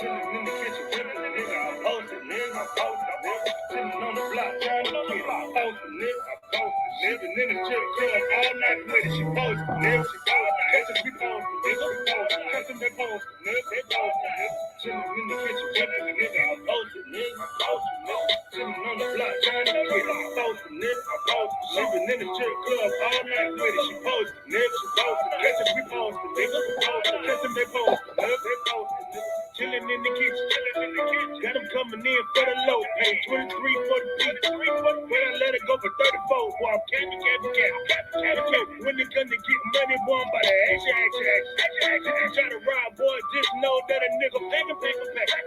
Chillin' in the kitchen, whippin' nigga, I'm postin', nigga, I'm postin', nigga. Chillin' on the block, trying to get I'm postin', nigga, I'm postin', nigga. In the strip club all night with it, she postin', nigga, she postin'. Catchin' we postin', nigga, we postin'. Catchin' they postin', nigga, they postin', nigga. Chillin' in the kitchen, whippin' nigga, I'm postin', nigga, I'm postin', nigga. Chillin' on the block, trying to get I'm postin', nigga, I'm postin'. Livin' in the strip club all night with it, she postin', nigga, she postin'. Catchin' we postin', nigga, we postin'. Catchin' they postin', nigga, they postin', nigga. Chillin' in the kitchen, got them coming in for the low pay. 23 for the beat, but I let it go for 34. Boy, I'm capping. When it come to get money, boy, I'm about to action. If you try to ride, boy, just know that a nigga back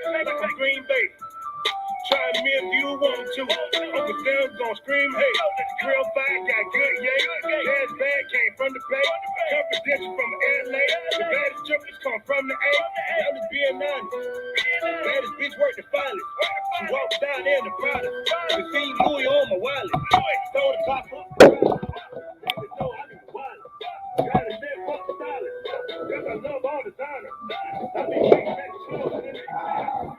like a Green Bay. Try me if you want to. Uncle Sam's gon' scream, hey. Grill fire got good, yeah. Gas bag came from the bay. Confidential from LA. The baddest strippers come from the A. I'm just being honest. Baddest bitch work the finest. She walks down there in the product. You see Louis on my wallet. Throw the cop up. Niggas know I be wild. Gotta live fuck the solid. Cause I love all the designers. I be mix match your hoes, nigga.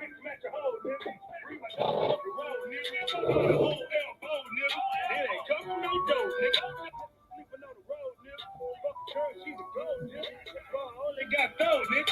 Mix match your hoes, nigga. Bring my dog off the road, nigga. The whole elbow, nigga. It ain't come from no dough, nigga. Sleeping on the road, nigga. Fuck the church, she's a gold, nigga. Well, I only got those, nigga.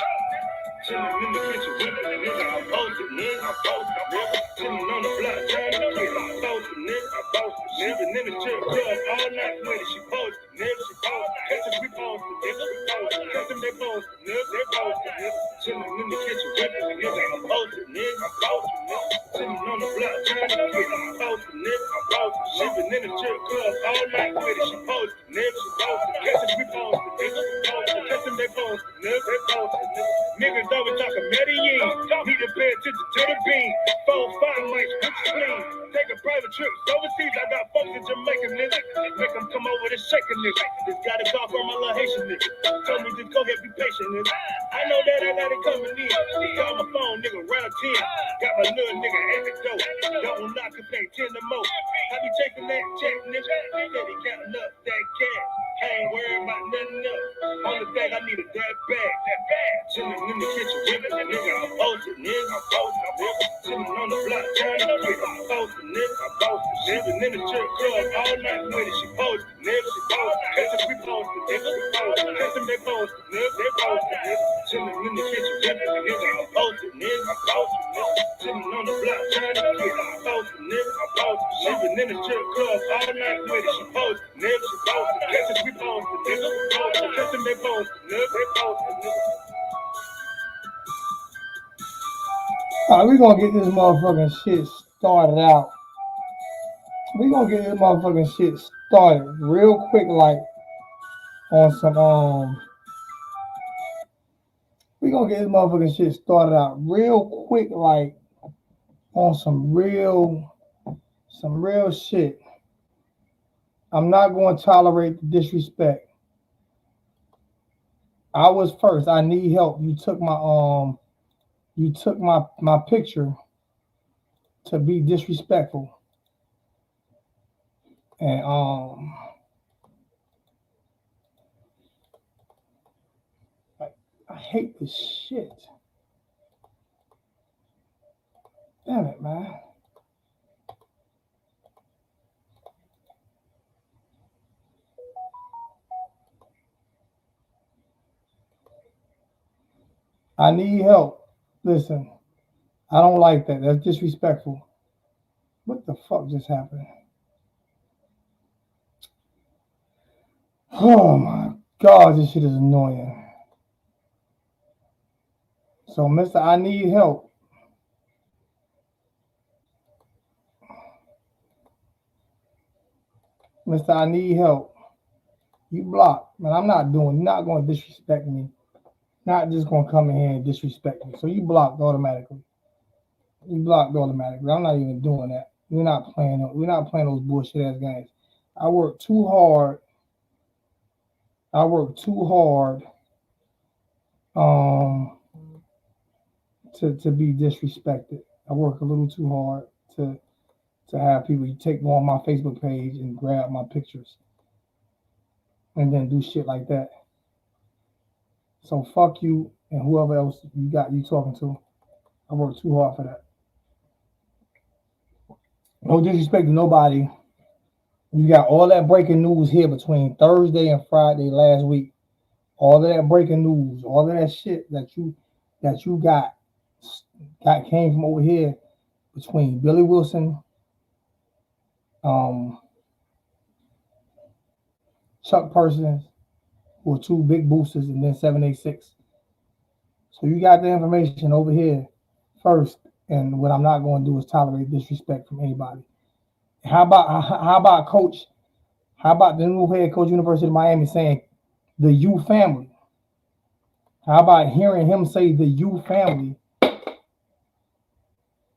Chillin' in the kitchen, whippin' nigga. I'm posted, nigga. I'm posted, nigga. Chillin' on the block, trying to get I'm posted, nigga. I'm posted, nigga. Living in the strip club all night with it. She posted, nigga. She posted. Catchin' we posted, nigga. We posted. Catchin' they posted, nigga. They posted, nigga. Chillin' in the kitchen, whippin' nigga. I'm posted, nigga. I'm posted, nigga. Chillin' on the block, trying to get I'm posted, nigga. I'm posted. Living in the strip club all night with it. She posted, nigga. She posted. Catchin' we posted, nigga. We posted. Catchin' they posted, nigga. They posted, nigga. Niggas always talking Medellin. Need to pay attention to the beam. 4-5 mics, put your spleen. Take a private trip overseas. I got folks in Jamaica, nigga. Make them come over to shake a nigga. Just got a call from my little Haitian nigga. Told me just go ahead, be patient, nigga. I know that I got it coming in. Call my phone, nigga, round 10. Got my little nigga at the door. Don't knock and pay 10 or more. I be chasing that check, nigga. Steady counting up that cash. I ain't worried about nothing else. Only thing I need is that bag. Chillin' in the kitchen, whippin' nigga. I'm posted, nigga. I'm posted, nigga. Chillin' on the block, trying to get I'm posted, nigga. I'm posted. Living in the strip club all night with it. She posted, nigga. She posted. Catchin' we posted, nigga. We posted. Catchin' they posted, nigga. They posted, nigga. Chillin' in the kitchen, whippin' nigga. I'm posted, nigga. I'm posted, nigga. Chillin' on the block, trying to get I'm posted, nigga. I'm posted. Living in the strip club all night with it. She posted, nigga. She posted. Catchin' we posted, nigga. We posted. Catchin' they posted, nigga. They posted, nigga. All right, we're gonna get this motherfucking shit started out. We're gonna get this motherfucking shit started real quick, like on some we're gonna get this motherfucking shit started out real quick, like on some real shit. I'm not gonna tolerate the disrespect. I was first. I need help. You took my picture to be disrespectful. And I hate this shit. Damn it, man. I need help. Listen, I don't like that. That's disrespectful. What the fuck just happened? Oh my God, this shit is annoying. So, Mr. I need help. Mr. I need help. You blocked. Man, you're not going to disrespect me. Not just going to come in here and disrespect me. So you blocked automatically. I'm not even doing that. We're not playing those bullshit ass games. I work too hard. To be disrespected. I work a little too hard to have people take on my Facebook page and grab my pictures. and then do shit like that. So fuck you and whoever else you talking to. I worked too hard for that. No disrespect to nobody. You got all that breaking news here between Thursday and Friday last week. All of that breaking news, all of that shit that you got came from over here between Billy Wilson, um, Chuck Parsons, who are two big boosters, and then 786. So you got the information over here first, and what I'm not going to do is tolerate disrespect from anybody. How about coach? How about the new head coach, University of Miami, saying the U family? How about hearing him say the U family?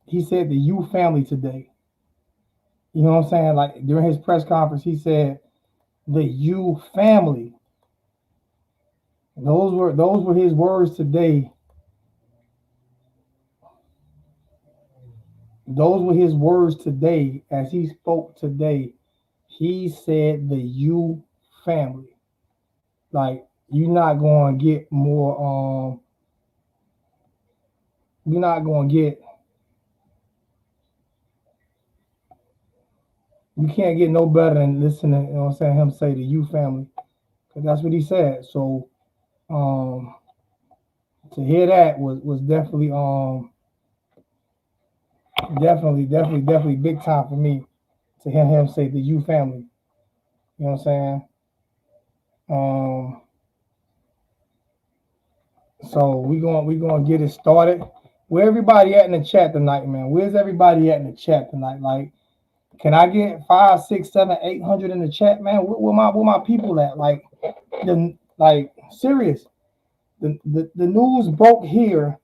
He said the U family today. You know what I'm saying? Like during his press conference, he said the U family. Those were his words today. Those were his words today as he spoke today. He said the U family. Like you're not going to get more. You're not going to get. You can't get no better than listening. You know what I'm saying? Him say the U family, because that's what he said. So, to hear that was definitely big time for me to hear him say the U family. You know what I'm saying? So we going to get it started. Where everybody at in the chat tonight, man? Where's everybody at in the chat tonight? Like, can I get 5, 6, 7, 800 in the chat, man? Where my people at? Like, serious. The news broke here,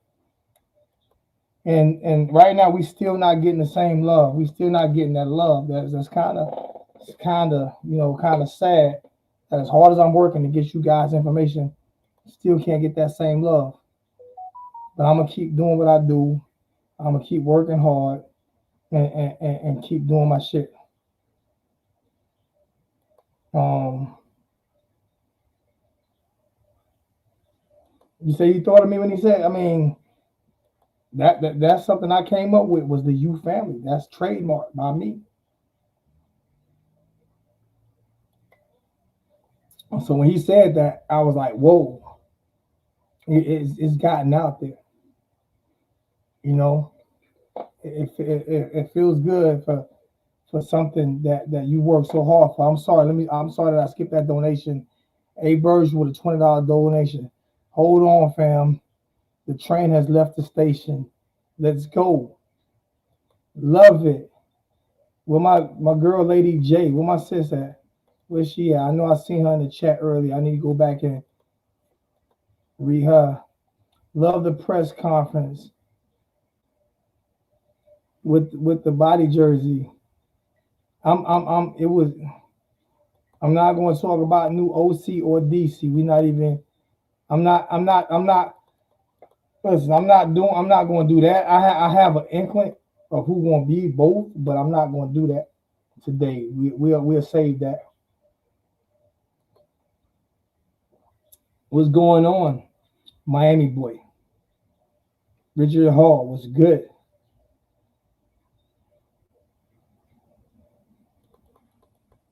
and right now we still not getting the same love. We still not getting that love. That's kind of sad. That as hard as I'm working to get you guys information, still can't get that same love. But I'm gonna keep doing what I do. I'm gonna keep working hard and keep doing my shit. You say you thought of me when he said, I mean, that's something I came up with was the U family. That's trademarked by me. So when he said that, I was like, whoa, it's gotten out there. You know, it feels good for something that you work so hard for. I'm sorry that I skipped that donation. A Burge with a $20 donation. Hold on, fam. The train has left the station. Let's go. Love it. Where my girl, Lady J, where my sis at? Where's she at? I know I seen her in the chat earlier. I need to go back and read her. Love the press conference with the body jersey. I'm not going to talk about new OC or DC. Listen, I'm not going to do that. I have an inkling of who going to be both, but I'm not going to do that today. We'll save that. What's going on, Miami boy? Richard Hall was good.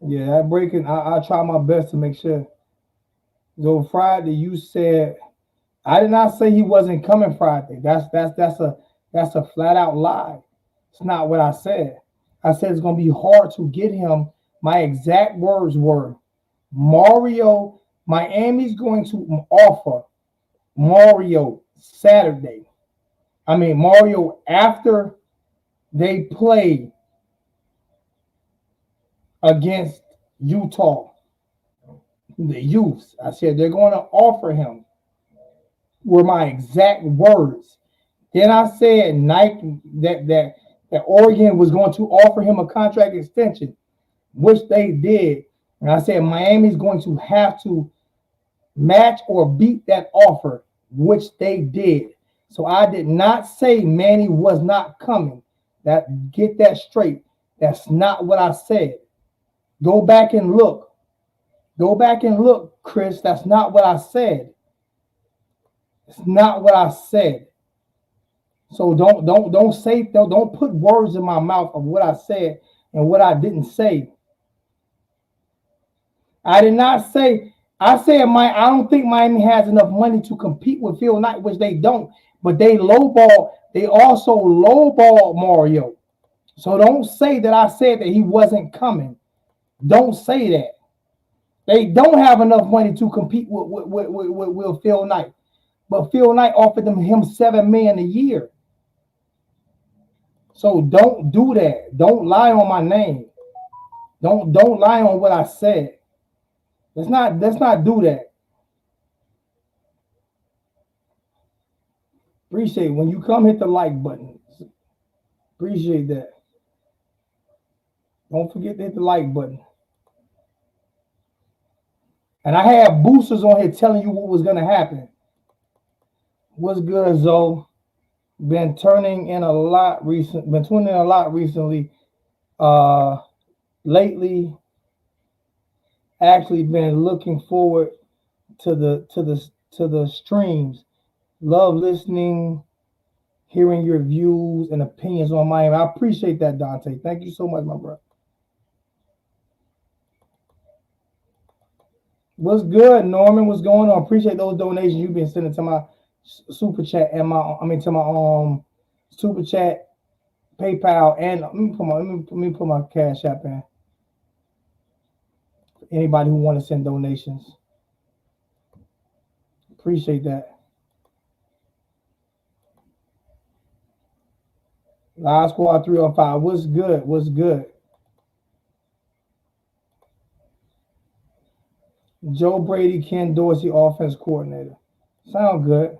Yeah, that breaking. I try my best to make sure. So Friday, you said I did not say he wasn't coming Friday. That's a flat out lie. It's not what I said. I said it's gonna be hard to get him. My exact words were, Miami's going to offer Mario Saturday. I mean Mario after they play against Utah, the youths. I said they're going to offer him. Were my exact words. Then I said Nike that Oregon was going to offer him a contract extension, which they did. And I said Miami's going to have to match or beat that offer, which they did. So I did not say Manny was not coming. Get that straight. That's not what I said. Go back and look. Go back and look, Chris. That's not what I said. It's not what I said. So don't put words in my mouth of what I said and what I didn't say. I did not say. I said I don't think Miami has enough money to compete with Phil Knight, which they don't. But they lowball. They also lowball Mario. So don't say that I said that he wasn't coming. Don't say that. They don't have enough money to compete with Phil Knight. But Phil Knight offered him $7 million a year. So don't do that. Don't lie on my name. Don't lie on what I said. Let's not do that. Appreciate it. When you come, hit the like button. Appreciate that. Don't forget to hit the like button. And I have boosters on here telling you what was gonna happen. What's good, Zoe? Been turning in a lot recent. Been tuning in a lot recently. Uh, lately, actually been looking forward to the streams. Love listening, hearing your views and opinions on Miami. I appreciate that, Dante. Thank you so much, my brother. What's good, Norman? What's going on? Appreciate those donations you've been sending to my super chat and to my super chat, PayPal, and let me put my cash app in. Anybody who want to send donations, appreciate that. Live Squad 305. What's good? What's good? Joe Brady, Ken Dorsey, offense coordinator. Sound good.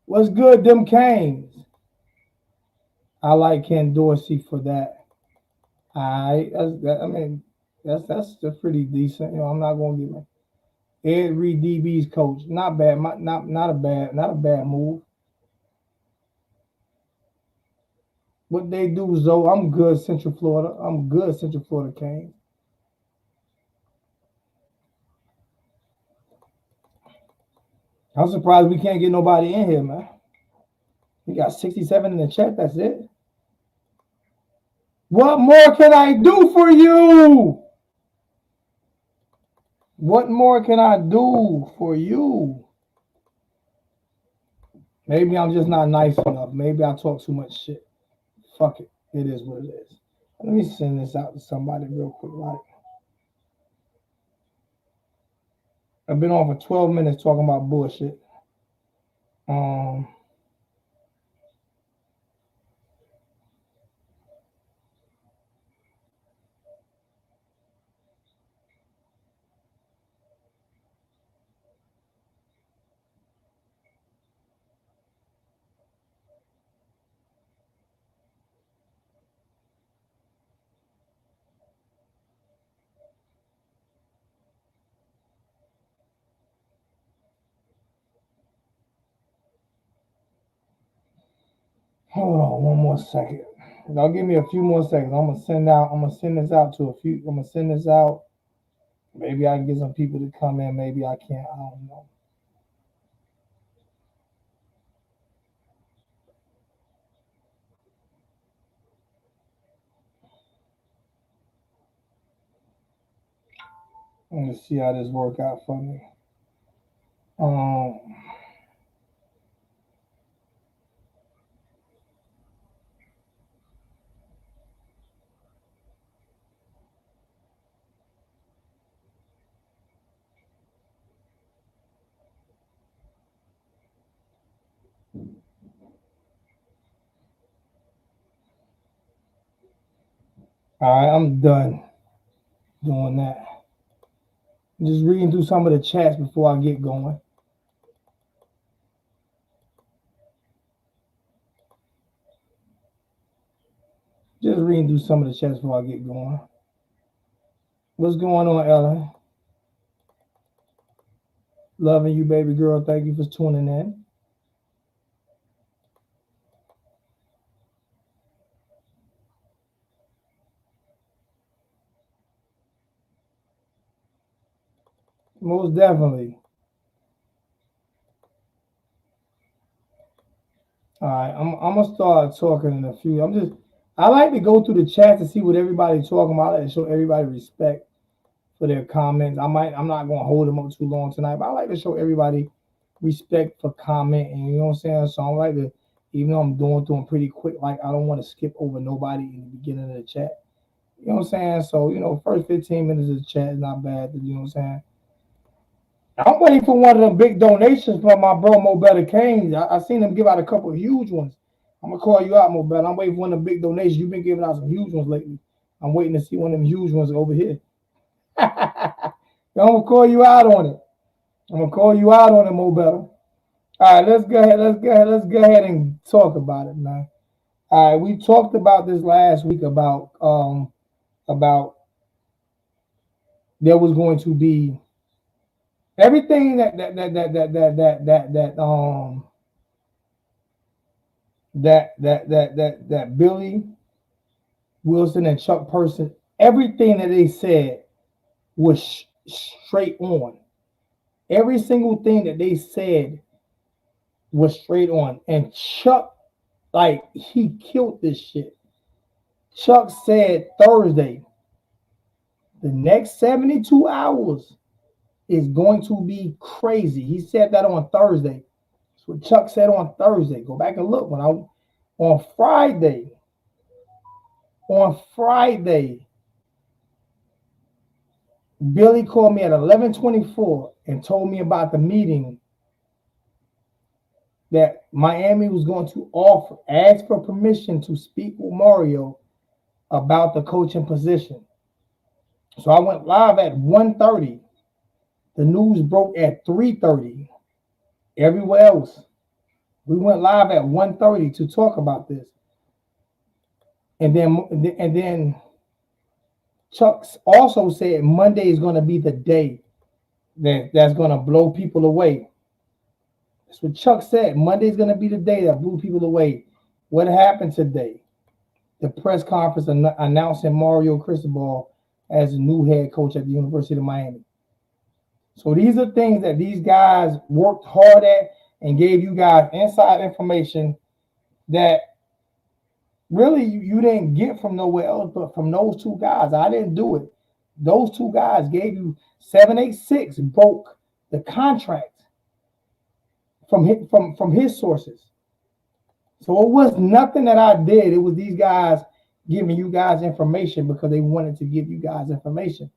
What's good, them Canes? I like Ken Dorsey for that. I mean, that's pretty decent. I'm not gonna give him Ed Reed DB's coach. Not bad. Not a bad move. What they do, Zoe? I'm good, Central Florida. I'm good, Central Florida Canes. I'm surprised we can't get nobody in here, man. We got 67 in the chat. That's it. What more can I do for you? What more can I do for you? Maybe I'm just not nice enough. Maybe I talk too much shit. Fuck it. It is what it is. Let me send this out to somebody real quick. Like, I've been on for 12 minutes talking about bullshit. Um, Hold on one more second. Now give me a few more seconds. I'm gonna send this out to a few. I'm gonna send this out. Maybe I can get some people to come in. Maybe I can't. I don't know. I'm gonna see how this work out for me. Um, all right, I'm done doing that. Just reading through some of the chats before I get going. Just reading through some of the chats before I get going. What's going on, Ellen? Loving you, baby girl. Thank you for tuning in. Most definitely. All right, I'm gonna start talking in a few. I like to go through the chat to see what everybody's talking about. I like to show everybody respect for their comments. I'm not gonna hold them up too long tonight, but I like to show everybody respect for commenting. You know what I'm saying? So I like to, even though I'm doing through them pretty quick, like I don't want to skip over nobody in the beginning of the chat. You know what I'm saying? So first 15 minutes of the chat is not bad. You know what I'm saying? I'm waiting for one of them big donations from my bro Mo Better Kane. I seen him give out a couple of huge ones. I'm gonna call you out, Mo Better. I'm waiting for one of the big donations. You've been giving out some huge ones lately. I'm waiting to see one of them huge ones over here. I'm gonna call you out on it. I'm gonna call you out on it, Mo Better. All right, let's go ahead. Let's go ahead and talk about it, man. All right, we talked about this last week about there was going to be everything that Billy Wilson and Chuck Person, everything that they said was straight on. Every single thing that they said was straight on. And Chuck, like, he killed this shit. Chuck said Thursday, the next 72 hours is going to be crazy. He said that on Thursday. That's what Chuck said on Thursday. Go back and look. On Friday, Billy called me at 11:24 and told me about the meeting that Miami was going to ask for permission to speak with Mario about the coaching position. So I went live at 1:30. The news broke at 3:30. Everywhere else, we went live at 1:30 to talk about this. And then Chuck also said Monday is going to be the day that's going to blow people away. That's what Chuck said. Monday is going to be the day that blew people away. What happened today? The press conference announcing Mario Cristobal as the new head coach at the University of Miami. So these are things that these guys worked hard at and gave you guys inside information that really you didn't get from nowhere else but from those two guys. I didn't do it. Those two guys gave you 786 broke the contract from his sources. So it was nothing that I did. It was these guys giving you guys information because they wanted to give you guys information.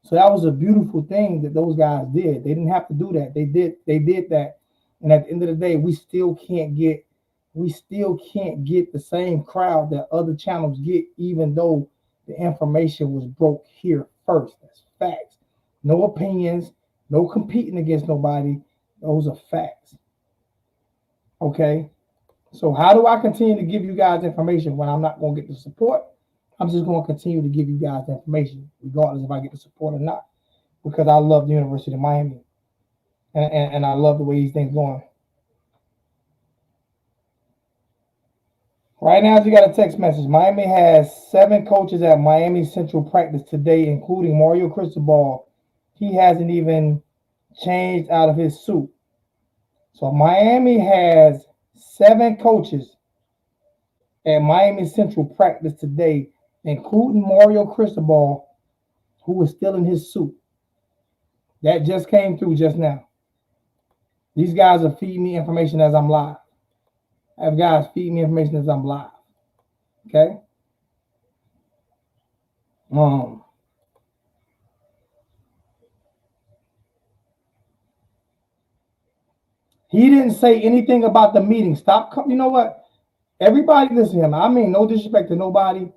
So that was a beautiful thing that those guys did. They didn't have to do that. They did that. And at the end of the day, we still can't get the same crowd that other channels get, even though the information was broke here first. That's facts. No opinions, no competing against nobody. Those are facts. Okay. So how do I continue to give you guys information when I'm not going to get the support? I'm just going to continue to give you guys information, regardless if I get the support or not, because I love the University of Miami, and I love the way these things going. Right now, you got a text message. Miami has 7 coaches at Miami Central practice today, including Mario Cristobal. He hasn't even changed out of his suit. So Miami has 7 coaches at Miami Central practice today, including Mario Cristobal, who is still in his suit. That just came through just now. These guys are feeding me information as I'm live. I have guys feeding me information as I'm live. Okay? He didn't say anything about the meeting. You know what? Everybody listen to him. I mean, no disrespect to nobody,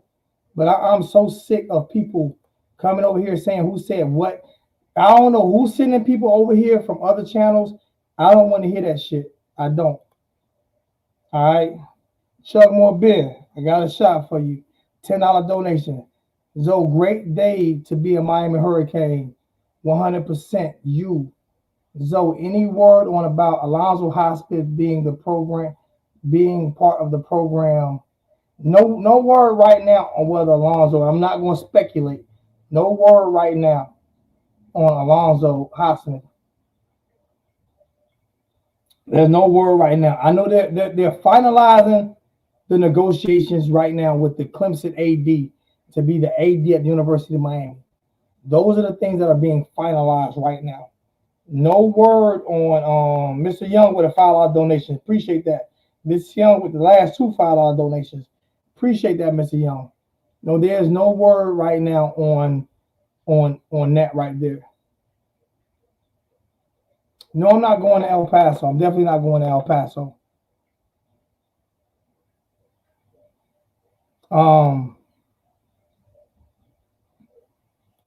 but I'm so sick of people coming over here saying who said what. I don't know who's sending people over here from other channels. I don't want to hear that shit. I don't. All right. Chuck more beer. I got a shot for you. $10 donation. Zoe, great day to be a Miami Hurricane. 100% you. Zoe, any word on about Alonzo Hospice being part of the program? No word right now on whether Alonzo. I'm not going to speculate. No word right now on Alonzo Highsmith. There's no word right now. I know that they're finalizing the negotiations right now with the Clemson AD to be the AD at the University of Miami. Those are the things that are being finalized right now. No word on Mr. Young with a $5 donation. Appreciate that. Mr. Young with the last two $5 donations. Appreciate that, Mr. Young. No, there's no word right now on that right there. No, I'm not going to El Paso. I'm definitely not going to El Paso.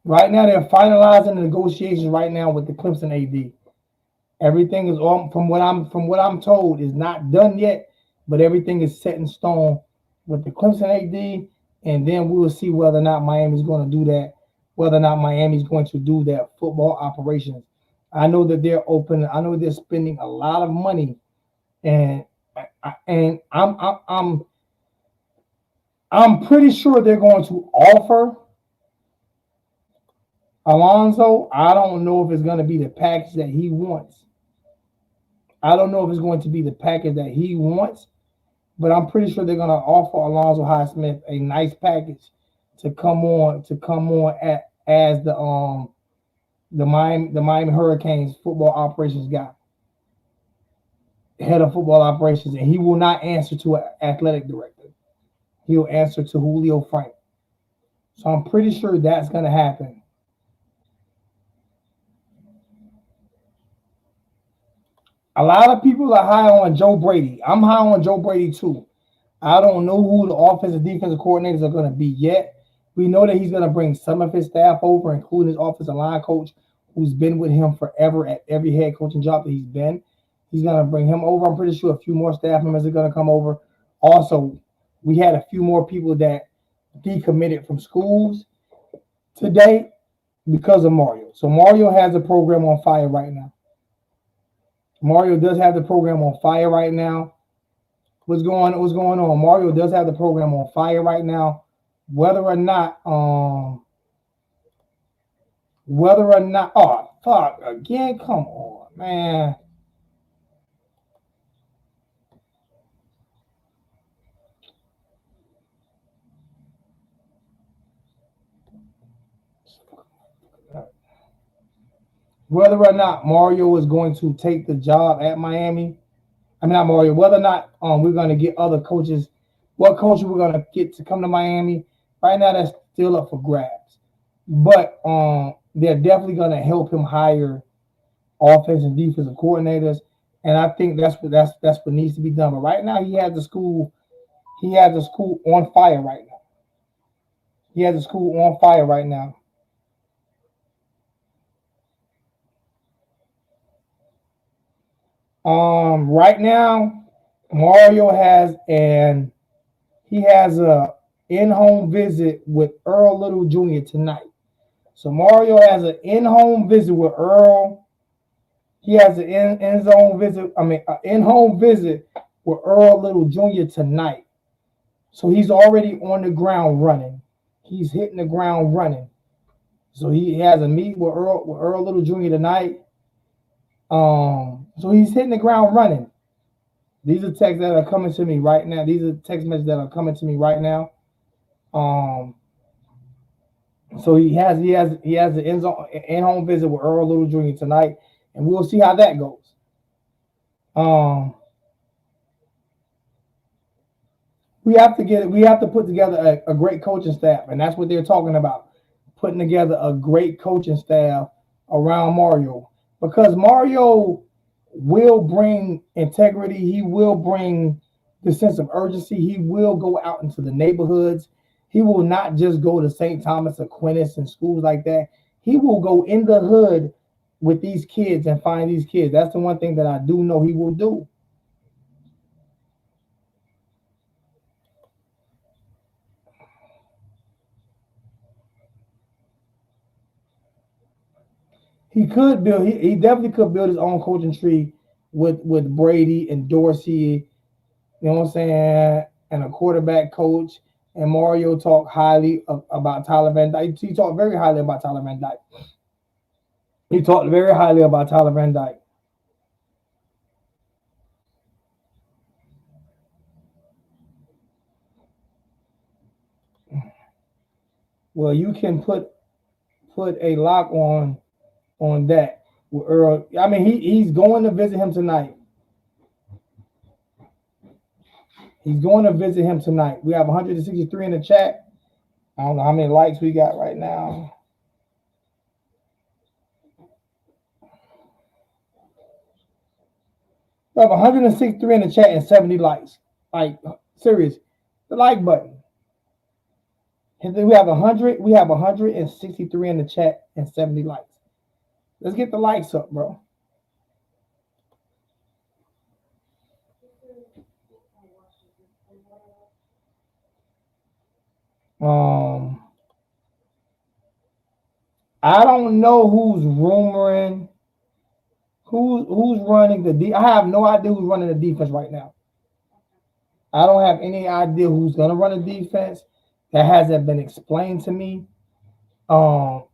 Right now they're finalizing the negotiations right now with the Clemson AD. Everything is all from what I'm told is not done yet, but everything is set in stone with the Clemson AD, and then we will see whether or not Miami's going to do that, whether or not Miami's going to do their football operations. I know that they're open. I know they're spending a lot of money, and I'm pretty sure they're going to offer Alonzo. I don't know if it's going to be the package that he wants. I don't know if it's going to be the package that he wants, but I'm pretty sure they're going to offer Alonzo Highsmith a nice package to come on as the Miami Hurricanes football operations guy, head of football operations, and he will not answer to an athletic director. He'll answer to Julio Frank. So I'm pretty sure that's going to happen. A lot of people are high on Joe Brady. I'm high on Joe Brady too. I don't know who the offensive defensive coordinators are going to be yet. We know that he's going to bring some of his staff over, including his offensive line coach, who's been with him forever at every head coaching job that he's been. He's going to bring him over. I'm pretty sure a few more staff members are going to come over. Also, we had a few more people that decommitted from schools today because of Mario. So Mario has a program on fire right now. Mario does have the program on fire right now. What's going on? Mario does have the program on fire right now. Whether or not, oh fuck again, come on, man. Whether or not Mario is going to take the job at Miami, I mean not Mario. Whether or not we're going to get other coaches, what coach we're going to get to come to Miami, right now that's still up for grabs. But they're definitely going to help him hire offensive and defensive coordinators, and I think that's what needs to be done. But right now he has the school on fire right now. He has the school on fire right now. Right now, Mario has a in-home visit with Earl Little Jr. tonight. So Mario has an in-home visit with Earl. He has an in-home visit with Earl Little Jr. tonight. So he's already on the ground running. He's hitting the ground running. So he has a meet with Earl Little Jr. tonight. So he's hitting the ground running. These are texts that are coming to me right now. These are text messages that are coming to me right now. So he has an in-home visit with Earl Little Jr. tonight, and we'll see how that goes. We have to put together a great coaching staff, and that's what they're talking about. Putting together a great coaching staff around Mario, because Mario will bring integrity. He will bring the sense of urgency. He will go out into the neighborhoods. He will not just go to St. Thomas, Aquinas, and schools like that. He will go in the hood with these kids and find these kids. That's the one thing that I do know he will do. He could build. He definitely could build his own coaching tree with Brady and Dorsey. You know what I'm saying? And a quarterback coach. And Mario talked highly about Tyler Van Dyke. He talked very highly about Tyler Van Dyke. He talked very highly about Tyler Van Dyke. Well, you can put a lock on that with Earl. I mean, he's going to visit him tonight. He's going to visit him tonight. We have 163 in the chat. I don't know how many likes we got right now. We have 163 in the chat and 70 likes. Like, serious. The like button. We have 100. We have 163 in the chat and 70 likes. Let's get the likes up, bro. I don't know who's rumoring. Who's running the I have no idea who's running the defense right now. I don't have any idea who's gonna run the defense. That hasn't been explained to me. That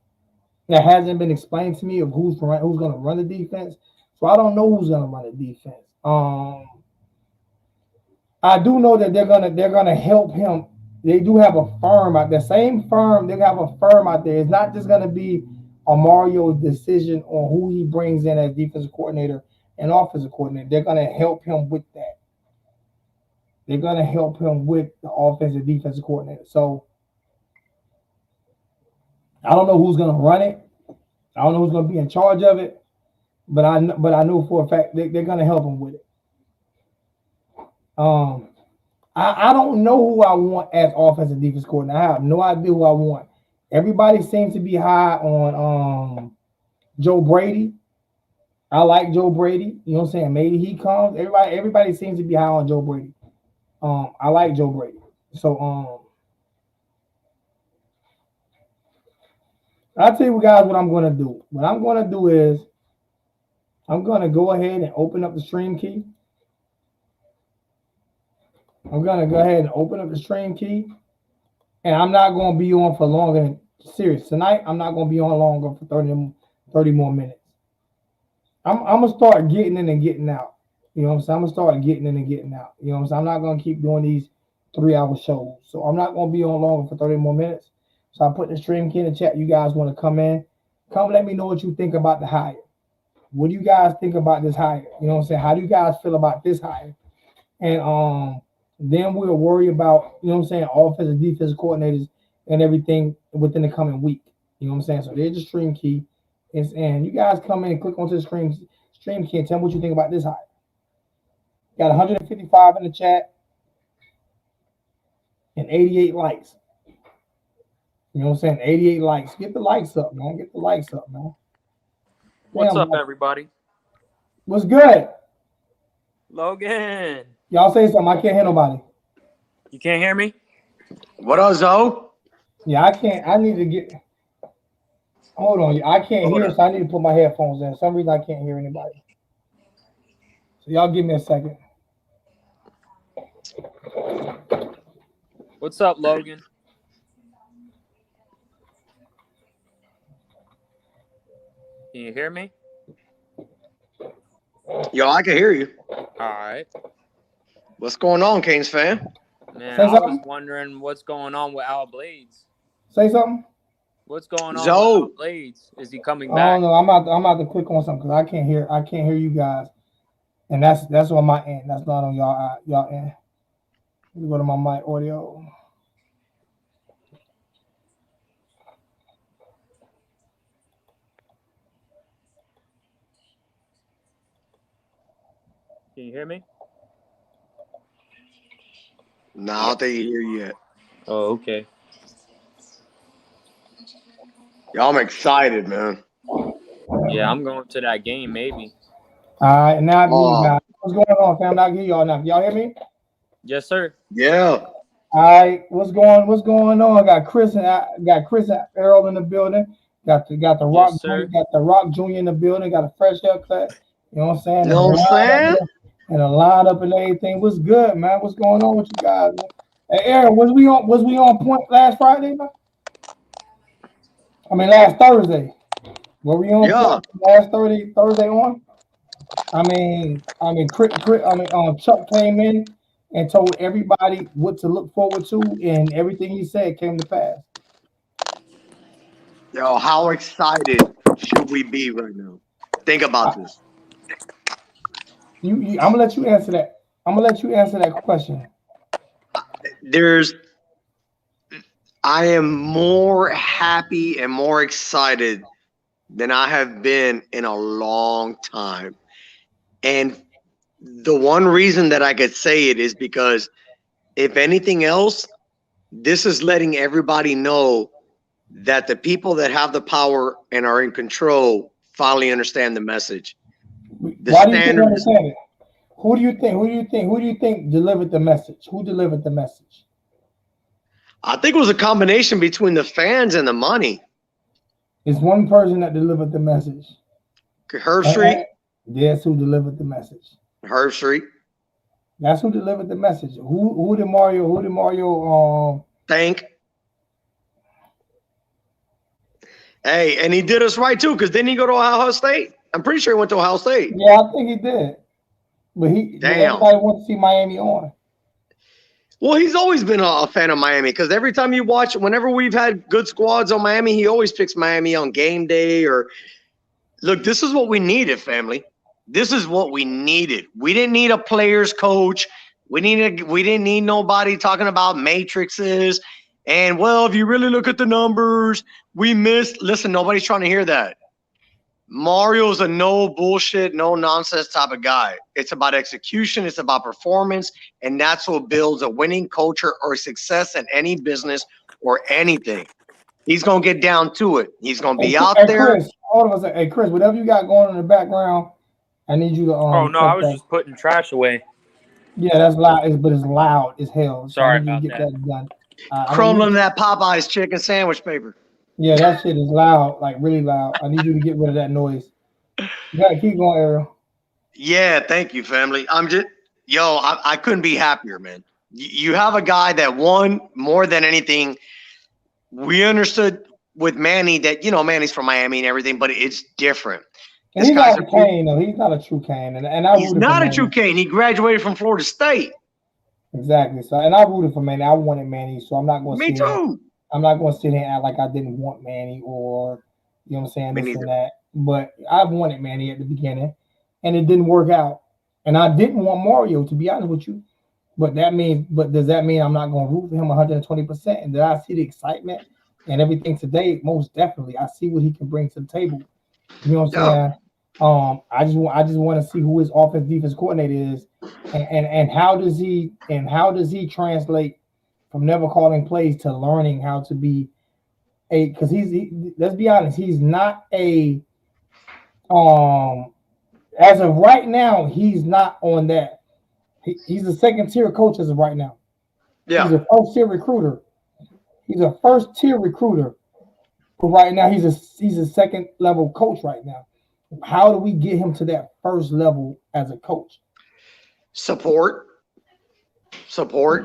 hasn't been explained to me of who's gonna run the defense. So I don't know who's gonna run the defense. I do know that they're gonna help him. They do have a firm out there. Same firm, they have a firm out there. It's not just gonna be a Mario's decision on who he brings in as defensive coordinator and offensive coordinator. They're gonna help him with that. They're gonna help him with the offensive defensive coordinator. So I don't know who's gonna run it. I don't know who's gonna be in charge of it. But I know for a fact they're gonna help him with it. I don't know who I want as offensive defense coordinator. I have no idea who I want. Everybody seems to be high on Joe Brady. I like Joe Brady. You know what I'm saying? Maybe he comes. Everybody seems to be high on Joe Brady. I like Joe Brady. So I'll tell you guys what I'm gonna do. What I'm gonna do is I'm gonna go ahead and open up the stream key. I'm gonna go ahead and open up the stream key. And I'm not gonna be on for longer than serious. Tonight, I'm not gonna be on longer for 30 more minutes. I'm gonna start getting in and getting out. You know what I'm saying? I'm gonna start getting in and getting out. You know what I'm saying? I'm not gonna keep doing these 3-hour shows. So I'm not gonna be on longer for 30 more minutes. So I put the stream key in the chat. You guys want to come in? Come let me know what you think about the hire. What do you guys think about this hire? You know what I'm saying? How do you guys feel about this hire? And then we'll worry about, you know what I'm saying, offensive, defensive coordinators and everything within the coming week. You know what I'm saying? So there's the stream key. And you guys come in and click onto the stream key and tell me what you think about this hire. Got 155 in the chat and 88 likes. You know what I'm saying? 88 likes. Get the likes up, man. Get the likes up, man. What's up, everybody? What's good? Logan. Y'all say something. I can't hear nobody. You can't hear me? What up, Zoe? Yeah, I can't. I need to get. Hold on. I can't hear, so I need to put my headphones in. For some reason, I can't hear anybody. So y'all give me a second. What's up, Logan? Can you hear me? Yo, I can hear you. All right. What's going on, Canes fan? Man, I was wondering what's going on with Al Blades. Say something. What's going on with Zoe. Al Blades? Is he coming back? I don't know. I'm about to click on something because I can't hear you guys, and that's on my end. That's not on y'all end. Let me go to my mic audio. Can you hear me? No, I don't think you hear you yet. Oh, okay. Yo, I'm excited, man. Yeah, I'm going to that game, maybe. All right, now I hear you guys. What's going on, fam? I hear y'all now. Y'all hear me? Yes, sir. Yeah. All right, what's going on? I got Chris and Earl in the building. Got the Rock. Yes, sir. Got the Rock Jr. in the building. Got a fresh haircut. You know what I'm saying? You know what I'm saying? And a lineup and everything. What's good, man? What's going on with you guys? Man? Hey, Aaron, was we on point last Friday, man? I mean last Thursday. Were we on last Thursday on? Chuck came in and told everybody what to look forward to, and everything he said came to pass. Yo, how excited should we be right now? Think about this. I'm gonna let you answer that. I'm gonna let you answer that question. I am more happy and more excited than I have been in a long time. And the one reason that I could say it is because if anything else, this is letting everybody know that the people that have the power and are in control finally understand the message. Why do you think they understand it? Who do you think delivered the message? Who delivered the message? I think it was a combination between the fans and the money. It's one person that delivered the message. Herb Street. That's who delivered the message. Herb Street. That's who delivered the message. Who did Mario thank? Hey, and he did us right too, because didn't he go to Ohio State? I'm pretty sure he went to Ohio State. Yeah, I think he did. But everybody wants to see Miami on. Well, he's always been a fan of Miami, because every time you watch, whenever we've had good squads on Miami, he always picks Miami on game day. Or look, this is what we needed, family. This is what we needed. We didn't need a players coach. We didn't need nobody talking about matrices. And well, if you really look at the numbers, we missed. Listen, nobody's trying to hear that. Mario's a no bullshit, no nonsense type of guy. It's about execution. It's about performance. And that's what builds a winning culture or success in any business or anything. He's going to get down to it. He's going to be out there. Chris, all of us, hey, Chris, whatever you got going on in the background, I need you to. Oh, no, I was just putting trash away. Yeah, that's loud, but it's loud as hell. Sorry about that. Crumbling that Popeye's chicken sandwich paper. Yeah, that shit is loud, like really loud. I need you to get rid of that noise. You gotta keep going, Ariel. Yeah, thank you, family. I couldn't be happier, man. You have a guy that won more than anything. We understood with Manny that, Manny's from Miami and everything, but it's different. He's not a Cane, though. He's not a true Cane. And he's not a true Cane. He graduated from Florida State. Exactly. So, and I rooted for Manny. I wanted Manny, so I'm not going to. Me too. I'm not going to sit here and act like I didn't want Manny or, you know what I'm saying, this and that. But I wanted Manny at the beginning, and it didn't work out. And I didn't want Mario, to be honest with you. But does that mean I'm not going to root for him 120%? And did I see the excitement and everything today? Most definitely. I see what he can bring to the table. You know what I'm saying? I just want to see who his offense defense coordinator is, and how does he translate from never calling plays to learning how to be because let's be honest, he's not a as of right now, he's not on that. He's a second tier coach as of right now. Yeah. He's a first tier recruiter. But right now he's a second level coach right now. How do we get him to that first level as a coach? Support.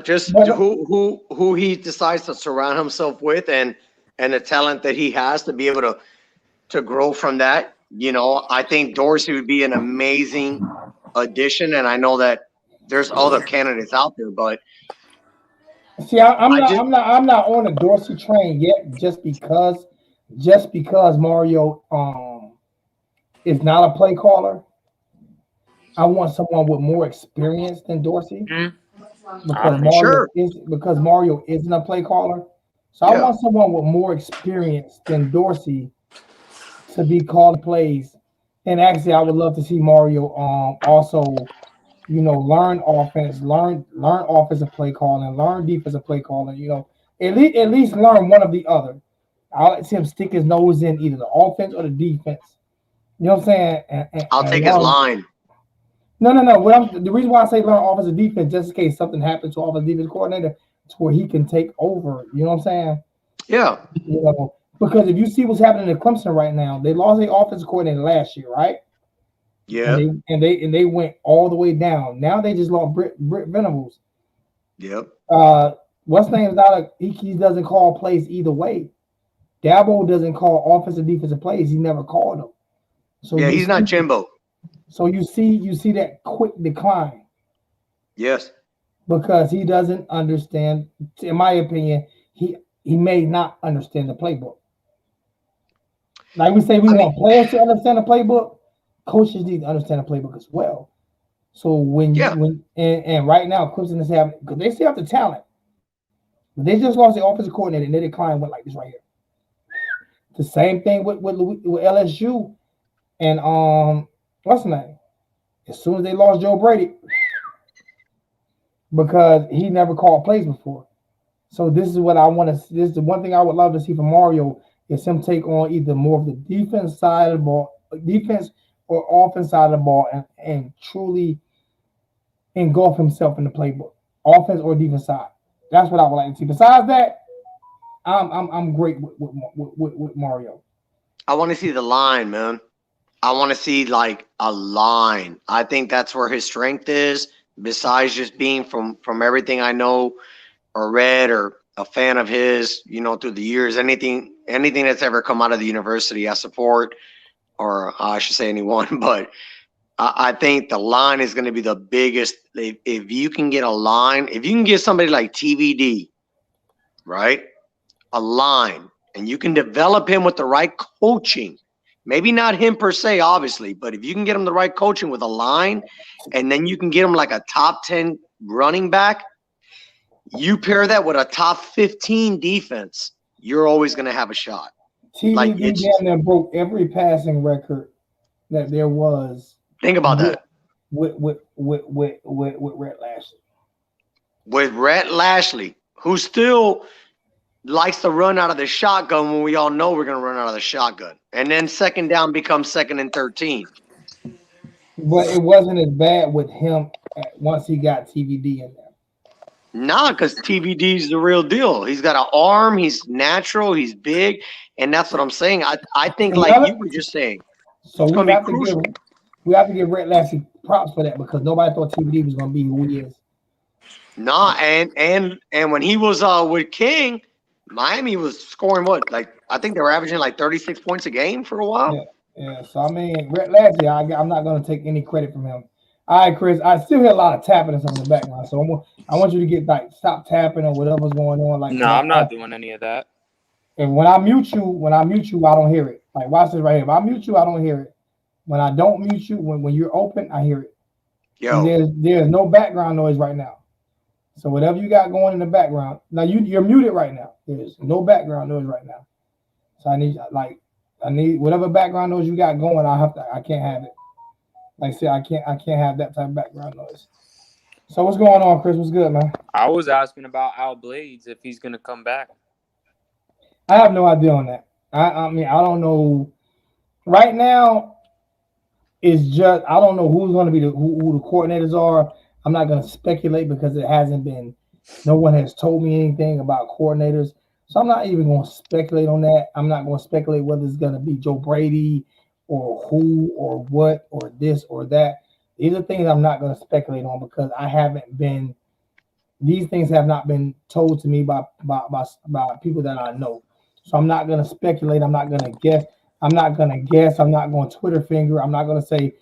Just who he decides to surround himself with, and the talent that he has to be able to grow from that. I think Dorsey would be an amazing addition, and I know that there's other candidates out there, but see, I'm not on the Dorsey train yet, just because Mario is not a play caller. I want someone with more experience than Dorsey. Because Mario isn't a play caller. So I want someone with more experience than Dorsey to be calling plays. And actually, I would love to see Mario also, learn offense, learn offensive play calling, learn defensive play calling. At least learn one of the other. I'll let him stick his nose in either the offense or the defense. You know what I'm saying? I'll take his line. No. The reason why I say learn offensive defense, just in case something happens to offensive defense coordinator, to where he can take over. You know what I'm saying? Yeah. Because if you see what's happening in Clemson right now, they lost their offensive coordinator last year, right? Yeah. And they went all the way down. Now they just lost Britt Venables. Yep. What's name's not he doesn't call plays either way. Dabo doesn't call offensive defensive plays. He never called them. So Yeah, you he's not see, Jimbo. so you see that quick decline Yes. because he doesn't understand. In my opinion, he may not understand the playbook. Like we say, we I mean, want players to understand the playbook. Coaches need to understand the playbook as well. So yeah. and right now, Clemson is having because they still have the talent, but they just lost the offensive coordinator and their decline went like this right here. The same thing with LSU and what's the name? As soon as they lost Joe Brady, because he never called plays before. So this is what I want to. This is the one thing I would love to see from Mario is him take on either more of the defense side of the ball, defense or offense side of the ball, and truly engulf himself in the playbook, offense or defense side. That's what I would like to see. Besides that, I'm great with Mario. I want to see the line, man. I want to see like a line. I think that's where his strength is. Besides just being from everything I know or read or a fan of his, through the years, anything that's ever come out of the university, I support, or I should say anyone. But I think the line is going to be the biggest. If you can get a line, if you can get somebody like TVD, right, a line, and you can develop him with the right coaching. Maybe not him per se, obviously, but if you can get him the right coaching with a line, and then you can get him like a top 10 running back, you pair that with a top 15 defense, you're always going to have a shot. Like TVD damn near broke every passing record that there was. Think about that. With Rhett Lashley. With Rhett Lashley, who still likes to run out of the shotgun when we all know we're going to run out of the shotgun. And then second down becomes 2nd and 13. But it wasn't as bad with him once he got TVD in there. Nah, because TVD's the real deal. He's got an arm. He's natural. He's big. And that's what I'm saying. I think like you were just saying. So it's going to be crucial. We have to give Rhett Lashley props for that because nobody thought TVD was going to be who he is. Nah, and when he was with King, Miami was scoring what? Like I think they were averaging like 36 points a game for a while. Yeah. So I mean, Rhett Lashley, I'm not going to take any credit from him. All right, Chris. I still hear a lot of tapping and stuff in the background, so I want you to get like stop tapping or whatever's going on. Like no, I'm not doing any of that. And when I mute you, I don't hear it. Like watch this right here. If I mute you, I don't hear it. When I don't mute you, when you're open, I hear it. Yo, there's no background noise right now. So whatever you got going in the background, now you're muted right now. There's no background noise right now. So I need whatever background noise you got going. I can't have it. Like I said, I can't have that type of background noise. So what's going on, Chris? What's good, man? I was asking about Al Blades if he's gonna come back. I have no idea on that. I mean I don't know. Right now, it's just I don't know who's going to be who the coordinators are. I'm not going to speculate because it hasn't been. No one has told me anything about coordinators, so I'm not even going to speculate on that. I'm not going to speculate whether it's going to be Joe Brady or who or what or this or that. These are things I'm not going to speculate on because I haven't been. These things have not been told to me by people that I know. So I'm not going to speculate. I'm not going to guess. I'm not going to guess. I'm not going to Twitter finger. I'm not going to say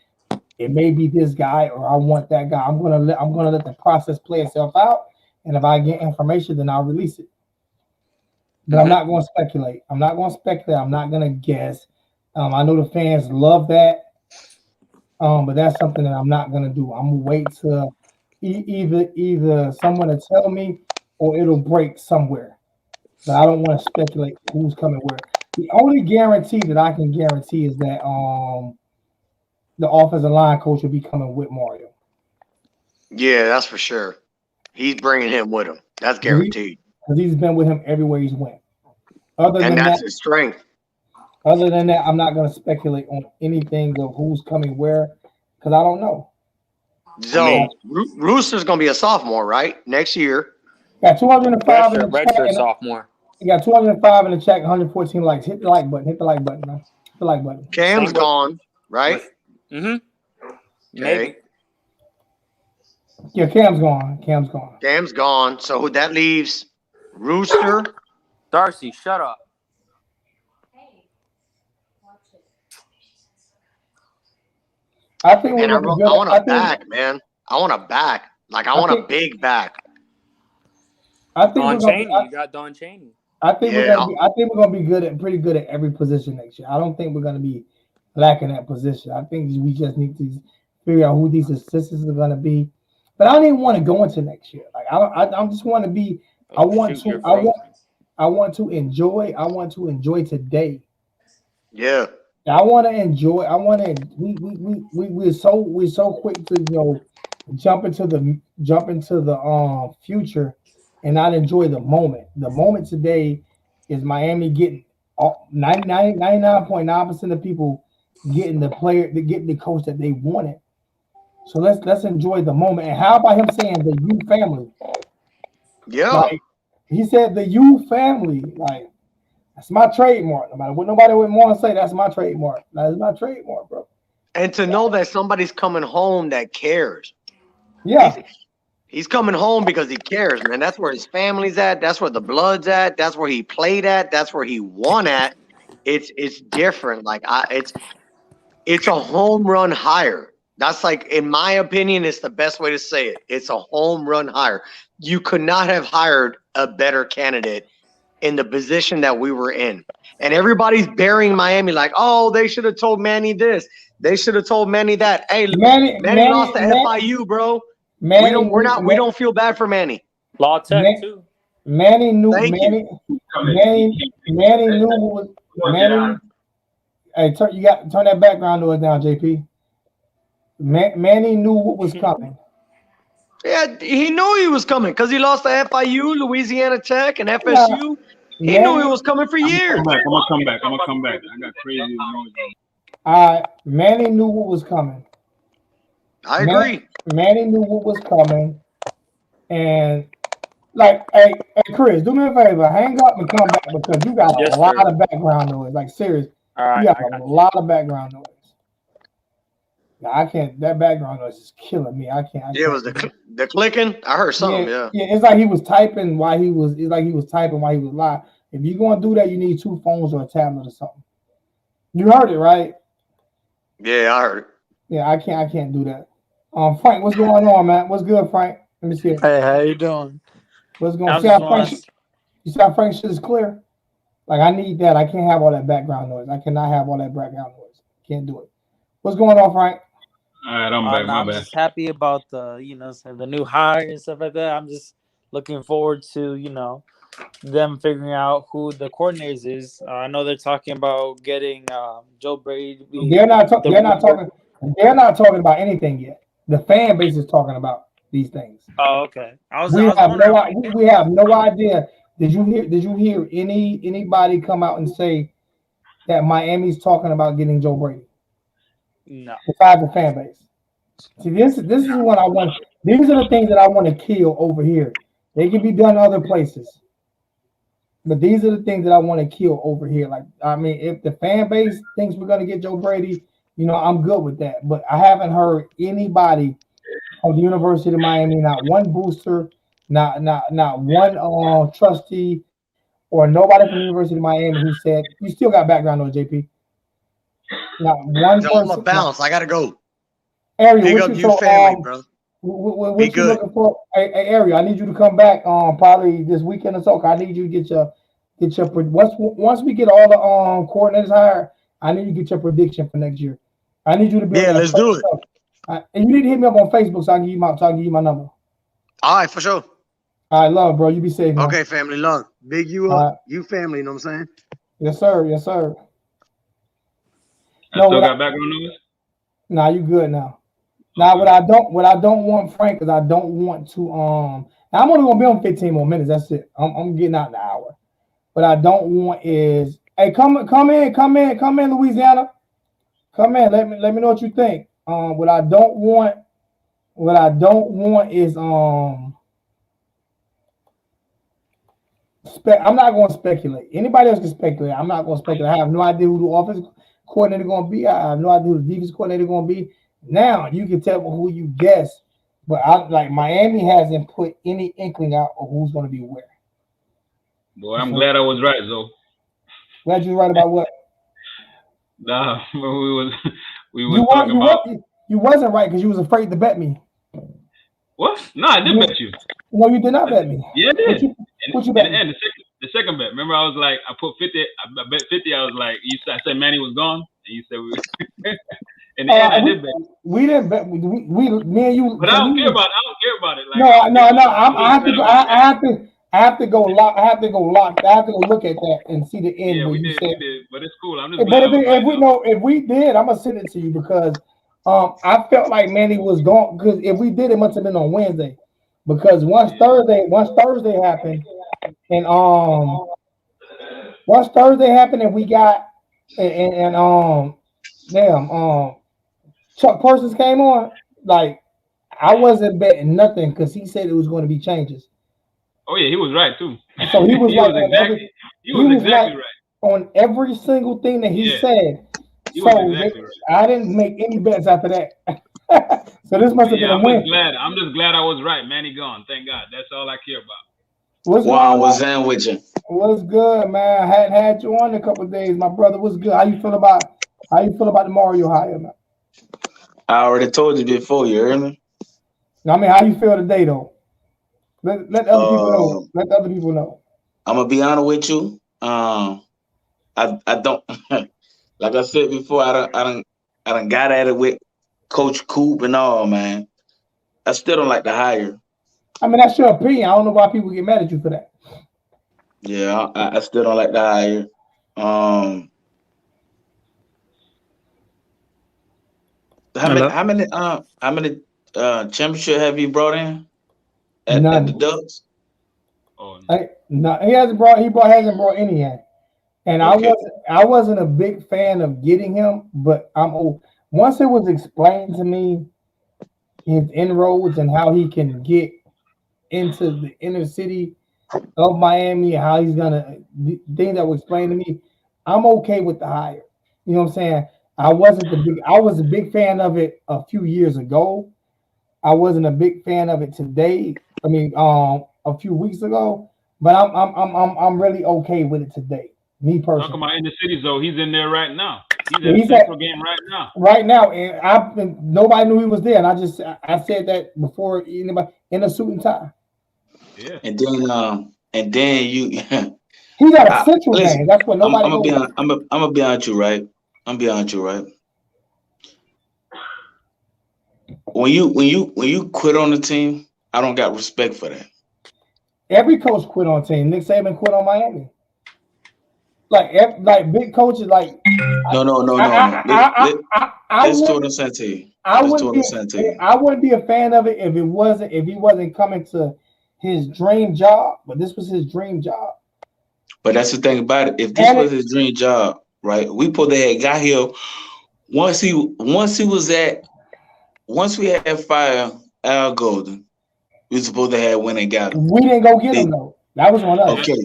it may be this guy or I want that guy. I'm going to let the process play itself out. And if I get information, then I'll release it. But I'm not going to speculate. I'm not going to guess. I know the fans love that. But that's something that I'm not going to do. I'm going to wait till either someone to tell me or it'll break somewhere. But I don't want to speculate who's coming where. The only guarantee that I can guarantee is that the offensive line coach will be coming with Mario. Yeah, that's for sure. He's bringing him with him. That's guaranteed. Because he's been with him everywhere he's went. That's his strength. Other than that, I'm not going to speculate on anything of who's coming where because I don't know. So Rooster's going to be a sophomore, right? Next year. Got 205 in the redshirt sophomore. You got 205 in the chat, 114 likes. Hit the like button. Hit the like button, man. Hit the like button. Cam's gone, right? Okay. Maybe. Yeah, Cam's gone. Cam's gone. So that leaves Rooster. Darcy, shut up. I think we're And I gonna be good. want I a think. back, man. I want a back. Like I want a big back. I think we're Don gonna. Be, Chaney, you got Don Chaney. I think we're Yeah. gonna be. I think we're gonna be pretty good at every position next year. I don't think we're gonna be lacking that position. I think we just need to figure out who these assistants are gonna be. But I don't even want to go into next year. Like I just want to be. I want Shoot, to. you're frozen. I want to enjoy. I want to enjoy today. Yeah. I want to enjoy. I want to. We're so quick to jump into the future and not enjoy the moment. The moment today is Miami getting 99.9% of people getting getting the coach that they wanted. So let's enjoy the moment. And how about him saying the you family? Yeah. Like he said the you family. Like that's my trademark. No matter what nobody would want to say, that's my trademark. That's my trademark, bro. And to know that somebody's coming home that cares. Yeah. He's coming home because he cares, man. That's where his family's at. That's where the blood's at. That's where he played at. That's where he won at. It's different. Like it's a home run hire. That's like, in my opinion, it's the best way to say it. It's a home run hire. You could not have hired a better candidate in the position that we were in. And everybody's burying Miami like, oh, they should have told Manny this. They should have told Manny that. Hey, Manny lost to FIU, bro. We don't feel bad for Manny. Law Tech too. Manny knew Thank Manny knew what was Manny. Hey, turn that background noise down, JP. Manny knew what was coming. Yeah, he knew he was coming because he lost to FIU, Louisiana Tech, and FSU. He knew he was coming for years. I'm gonna come back. I got crazy noise. Manny knew what was coming. I agree. Manny knew what was coming, and like, hey, Chris, do me a favor, hang up and come back because you got a lot of background noise. Like, serious, you got a lot of background noise. Now, I can't. That background noise is killing me. I can't. It was the clicking. I heard something. Yeah. It's like he was typing while he was. It's like he was typing while he was live. If you're gonna do that, you need 2 phones or a tablet or something. You heard it, right? Yeah, I heard it. Yeah, I can't do that. Frank, what's going on, man? What's good, Frank? Let me see it. Hey, how you doing? What's going on? You see how Frank shit is clear? Like, I need that. I can't have all that background noise. I cannot have all that background noise. Can't do it. What's going on, Frank? All right, I'm back. I'm just happy about the new hire and stuff like that. I'm just looking forward to them figuring out who the coordinators is. I know they're talking about getting Joe Brady. They're not talking about anything yet. The fan base is talking about these things. Oh, okay. We have no idea. Did you hear anybody come out and say that Miami's talking about getting Joe Brady? No. Besides the fan base. See, this is what I want. These are the things that I want to kill over here. They can be done other places. But these are the things that I want to kill over here. Like, I mean, if the fan base thinks we're going to get Joe Brady, I'm good with that. But I haven't heard anybody from the University of Miami, not one booster, not one trustee, or nobody from the University of Miami who said, you still got background on JP. Not one person. I'm a bounce. I got to go. Ariel, big up you family, bro. What you looking for? Hey, Ariel, I need you to come back probably this weekend or so. I need you to get your once we get all the coordinators hired, I need you to get your prediction for next year. I need you to be let's do it. And you need to hit me up on Facebook so I can give you my number. All right, for sure. All right, love, bro. You be safe, man. Okay, family, love. Big you up, you family. You know what I'm saying? Yes, sir. Yes, sir. I still got background noise? Nah, you good now. Now, what I don't want, Frank, is I don't want to now I'm only gonna be on 15 more minutes. That's it. I'm getting out in an hour. What I don't want is, hey, come in, Louisiana. Come in. Let me know what you think. What I don't want is I'm not going to speculate. Anybody else can speculate. I'm not going to speculate. I have no idea who the offensive coordinator going to be. I have no idea who the defensive coordinator going to be. Now you can tell who you guess, but Miami hasn't put any inkling out of who's going to be where. Boy, I'm glad I was right, though. Glad you were right about what? Nah, we was talking about. You wasn't right because you was afraid to bet me. What? No, I did bet you. No, you did not bet me. Yeah, I did. What you bet? And the second bet. Remember, I was like, I put 50. I bet 50. I was like, I said Manny was gone, and you said we. In the end, I did bet. We didn't bet. We me and you. But I don't care about it. I don't care about it. Like, no. I have to go lock. I have to go look at that and see the end. Yeah, we did. But it's cool. I'm just but glad. if we did, I'm gonna send it to you because I felt like Manny was gone. Because if we did, it must have been on Wednesday. Because once Thursday happened, and once Thursday happened, and we got Chuck Parsons came on, like I wasn't betting nothing because he said it was going to be changes. Oh yeah, he was right too. So he was he was exactly right on every single thing that he said. He was exactly right. I didn't make any bets after that. So this must have been a win. I'm just glad I was right. Manny gone. Thank God. That's all I care about. What's in with you? What's good, man? I hadn't had you on in a couple of days, my brother. What's good? How you feel about the Mario hire, man? I already told you before. You heard me? I mean, how you feel today, though? Let other people know. Let other people know. I'm gonna be honest with you. I don't like I said before. I done got at it with Coach Coop and all, man. I still don't like the hire. I mean, that's your opinion. I don't know why people get mad at you for that. Yeah, I still don't like the hire. How many championship have you brought in at the Ducks? No, he hasn't brought any in. And okay. I wasn't a big fan of getting him, but once it was explained to me his inroads and how he can get into the inner city of Miami, how he's gonna things that were explained to me, I'm okay with the hire. You know what I'm saying? I was a big fan of it a few years ago. I wasn't a big fan of it today. I mean, a few weeks ago, but I'm really okay with it today. Me personally. Talking about in the cities though, he's in there right now. He's in the Central game right now. Right now, and nobody knew he was there, and I said that before anybody in a suit and tie. Yeah. And then you. He got a Central game. That's what nobody. I'm gonna be honest with you, right? When you quit on the team, I don't got respect for that. Every coach quit on team. Nick Saban quit on Miami. Like big coaches, like no. Let's do what I'm saying to you. I wouldn't be a fan of it if he wasn't coming to his dream job. But this was his dream job. But that's the thing about it. If this was his dream job, right? We put the head got here. Once we had fired Al Golden, we were supposed to have went and got him. We didn't go get him though. That was one of us. Okay.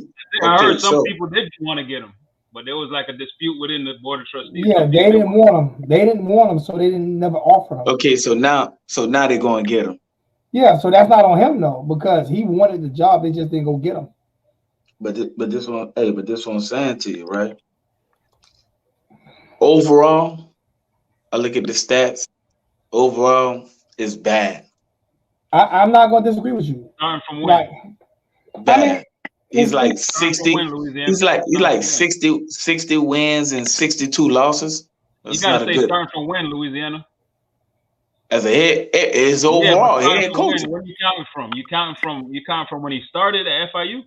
I heard some people did want to get him, but there was like a dispute within the board of trustees. Yeah, they didn't want him. So they didn't never offer him. Okay, so now they're going to get him. Yeah, so that's not on him though, because he wanted the job. They just didn't go get him. But this one I'm saying to you, right? Overall, I look at the stats. Overall, it's bad. I'm not going to disagree with you. Starting from when? Bad. I mean, he's like 60. He's like 60 wins and 62 losses. That's you gotta say starting from when, Louisiana? As a head, is overall head coach. Where are you counting from? You counting from when he started at FIU?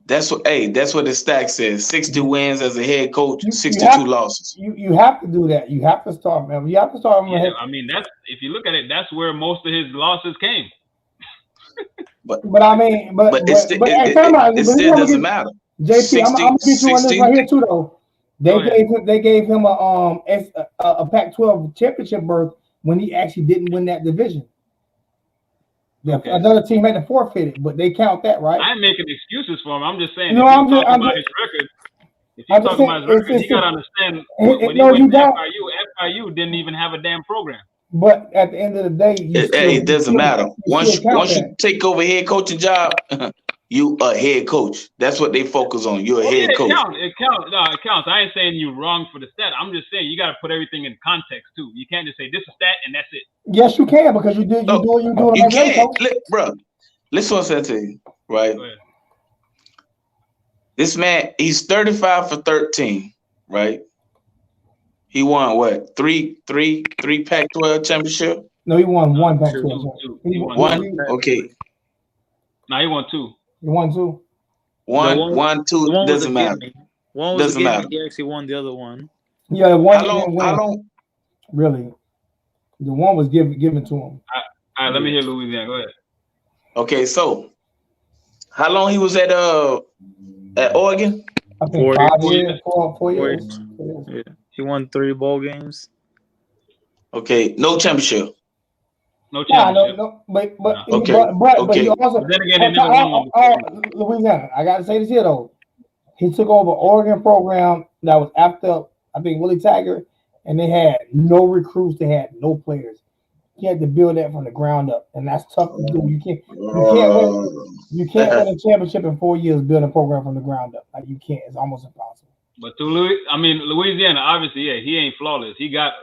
That's what the stack says. 60 wins as a head coach, 62 losses. You have to do that. You have to start, man. You have to start. Yeah, I mean, that's if you look at it, that's where most of his losses came. But it still doesn't matter. JP, I'm gonna get you on this right here too, though. They gave him a Pac-12 championship berth when he actually didn't win that division. Okay. Another team had to forfeit it, but they count that, right? I'm making excuses for him. I'm just saying. No, I'm talking about his record. If you're talking about his record, you gotta understand. When he went to FIU didn't even have a damn program. But at the end of the day, it doesn't matter. Once you take over head coaching job, you a head coach. That's what they focus on. You're a head coach. It counts. No, it counts. I ain't saying you're wrong for the stat. I'm just saying you got to put everything in context too. You can't just say this is stat and that's it. Yes, you can because you do it. You can't, bro. Listen what I said to you, right? This man, he's 35 for 13, right? He won what? Three Pac-12 championship? No, he won one Pac-12. He won. Okay. No, he won 2. He won 2. One, two. Doesn't matter. One was doesn't matter. He actually won the other one. Yeah, one. How long? Really, the one was given to him. All right, let me hear Louisiana. Go ahead. Okay, so how long he was at Oregon? I think 4 years. Yeah. He won 3 bowl games. Okay, no championship. No championship. But okay. He also. But then again, they never won Louisiana. I got to say this here though. He took over Oregon program that was after I think Willie Taggart, and they had no recruits. They had no players. He had to build that from the ground up, and that's tough to do. You can't win a championship in 4 years building a program from the ground up. Like you can't. It's almost impossible. But Louisiana, obviously, yeah, he ain't flawless. He got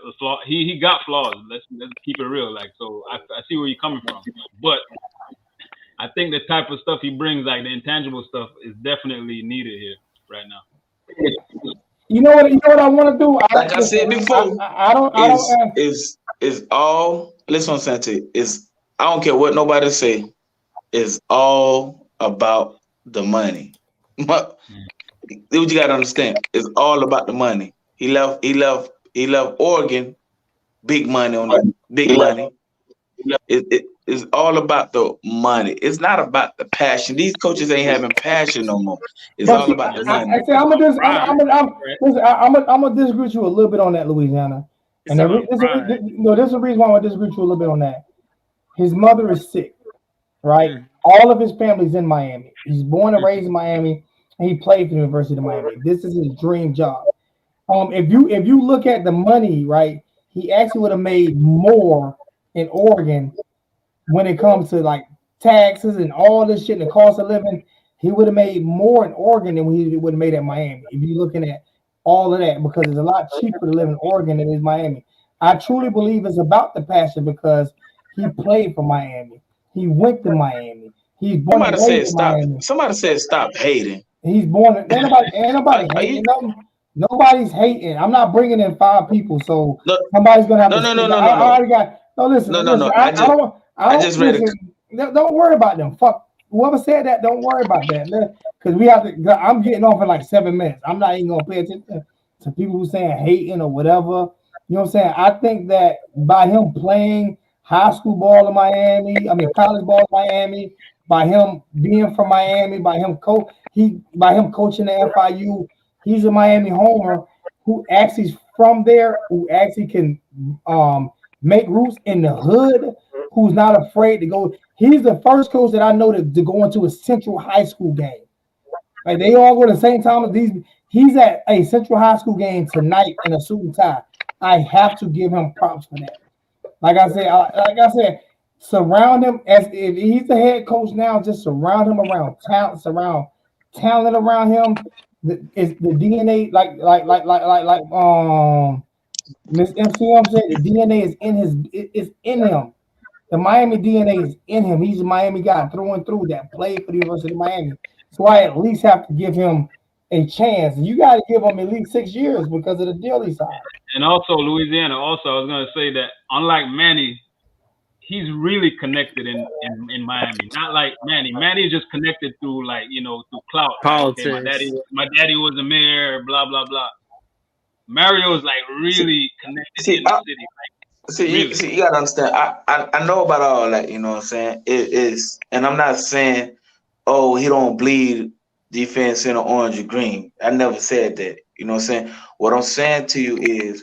he got flaws. Let's keep it real. Like, so I see where you're coming from. But I think the type of stuff he brings, like the intangible stuff, is definitely needed here right now. You know what I want to do? Like I said before, is all. Listen, what I'm saying to you, I don't care what nobody say. It's all about the money. What you gotta understand? It's all about the money. He left Oregon, big money on the big money. It's all about the money. It's not about the passion. These coaches ain't having passion no more. It's all about the money. I'm gonna disagree with you a little bit on that, Louisiana. And this is the reason why I'm gonna disagree with you a little bit on that. His mother is sick, right? All of his family's in Miami. He's born and raised in Miami, and he played for the University of Miami. This is his dream job. If you look at the money, right, he actually would have made more in Oregon when it comes to like taxes and all this shit and the cost of living. He would have made more in Oregon than he would have made at Miami. If you're looking at all of that, because it's a lot cheaper to live in Oregon than it is Miami. I truly believe it's about the passion because he played for Miami. He went to Miami. He's born and raised in Miami. Somebody said stop hating. He's born. Ain't nobody hating. Nobody's hating. I'm not bringing in 5 people, so somebody's gonna have to. No. I already got. No, listen. No. I just read it. Don't worry about them. Fuck whoever said that. Don't worry about that, because we have to. I'm getting off in like 7 minutes. I'm not even gonna pay attention to people who saying hating or whatever. You know what I'm saying? I think that by him playing high school ball in Miami, college ball in Miami, by him being from Miami, by him coaching the FIU, he's a Miami homer who actually is from there, who actually can make roots in the hood, who's not afraid to go. He's the first coach that I know to go into a Central High School game. Like they all go at the same time as these. He's at a Central High School game tonight in a suit and tie. I have to give him props for that. Like I said, surround him as if he's the head coach now. Just surround him around talent around him. Is the DNA like Miss MCM said? The DNA is in him. The Miami DNA is in him. He's a Miami guy through and through that played for the University of Miami. So I at least have to give him a chance. You got to give him at least 6 years because of the deal he signed. And also Louisiana. Also, I was going to say that unlike Manny, he's really connected in Miami. Not like Manny. Manny is just connected through through clout. Politics. Okay, my daddy was a mayor. Blah blah blah. Mario is like really connected in the city. See, you gotta understand. I know about all that. You know what I'm saying? It is, and I'm not saying, oh, he don't bleed defense in orange or green. I never said that. You know what I'm saying? What I'm saying to you is,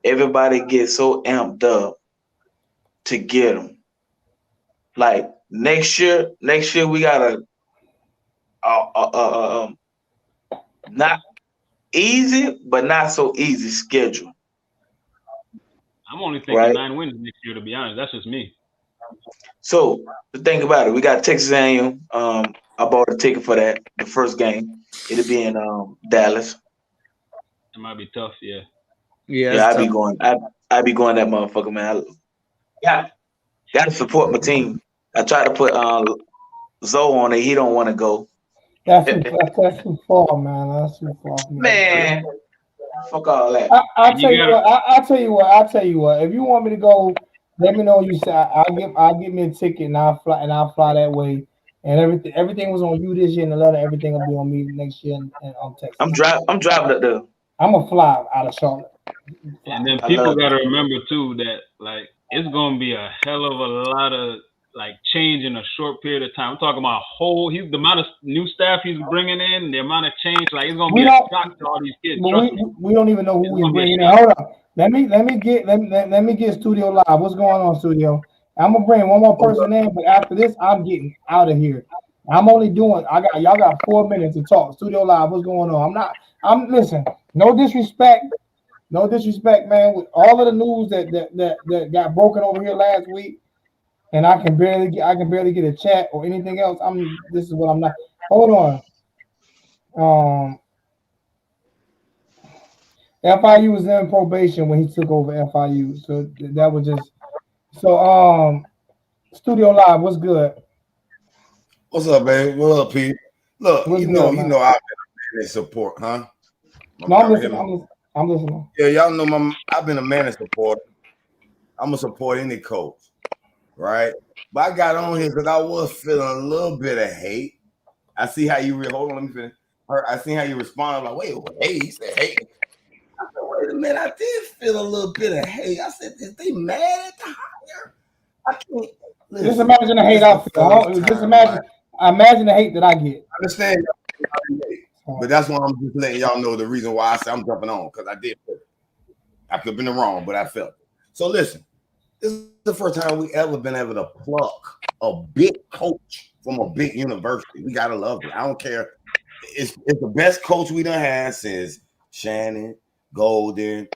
everybody gets so amped up to get him. Like next year we got a not easy, but not so easy schedule. I'm only thinking 9 wins next year, to be honest. That's just me. So the thing about it, we got Texas A&M. I bought a ticket for that. The first game, it'll be in Dallas. It might be tough, yeah. Yeah, I'd be going. I'd be going that motherfucker, man. Gotta support my team. I tried to put Zoe on it. He don't want to go. That's too far, man. That's too far from Man, fuck all that. I'll tell you what. If you want me to go, let me know. You say I'll get me a ticket and I'll fly that way. And everything was on you this year, and a lot of everything will be on me next year in Texas. I'm driving up there. I'm gonna fly out of Charlotte. And then people gotta remember too that like it's gonna be a hell of a lot of like change in a short period of time. I'm talking about the amount of new staff he's bringing in, the amount of change. Like it's gonna be a shock to all these kids. We don't even know who we're bringing in. Hold on. Let me get Studio live. What's going on, Studio? I'm gonna bring one more person in, but after this, I'm getting out of here. I'm only doing. Y'all got 4 minutes to talk. Studio live. What's going on? Listen. No disrespect, man. With all of the news that got broken over here last week, and I can barely get a chat or anything else. This is what I'm not. Hold on. FIU was in probation when he took over FIU, so that was just so. Studio live, what's good? What's up, baby? What up, Pete? Look, you know, I've been a man in support, huh? No, I'm listening. Yeah, y'all know I've been a man in support. I'm gonna support any coach, right? But I got on here because I was feeling a little bit of hate. I see how you hold on, let me finish. I see how you responded like, wait, he said hate. I said, wait a minute, I did feel a little bit of hate. I said, is they mad at the hire? I can't. Listen, just imagine the hate I feel. Just imagine the hate that I get. I understand, but that's why I'm just letting y'all know the reason why I say I'm jumping on, because I did feel it. I could have been wrong, but I felt it. So listen, this is the first time we ever been able to pluck a big coach from a big university. We gotta love it. I don't care. It's the best coach we done had since Shannon, Golden,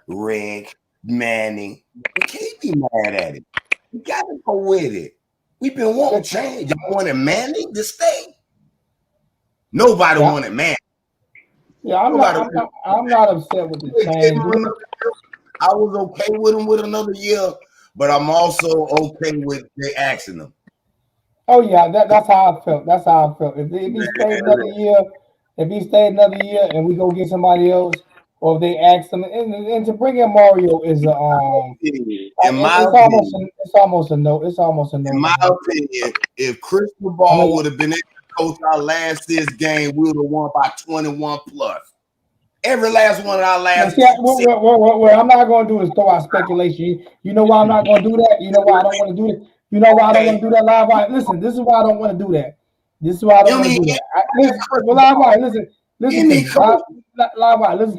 Rick, Manning. We can't be mad at it. We gotta go with it. We've been wanting change. Y'all wanted Manning to stay? Nobody wanted Manning. Yeah, I'm not upset with the change. I was okay with him with another year, but I'm also okay with they asking him. Oh yeah, that's how I felt. If he stayed another year, and we go get somebody else, or if they ask him, and to bring in Mario is it's almost a no. It's almost a no. In my opinion, if Cristobal would have been able to coach our last 6 games, we would have won by 21 plus. Every last one of our last. What I'm not going to do is throw out speculation. You know why I'm not going to do that? You know why I don't want to do that? You know why I don't want to do that live wire? Listen, this is why I don't want to do that. Listen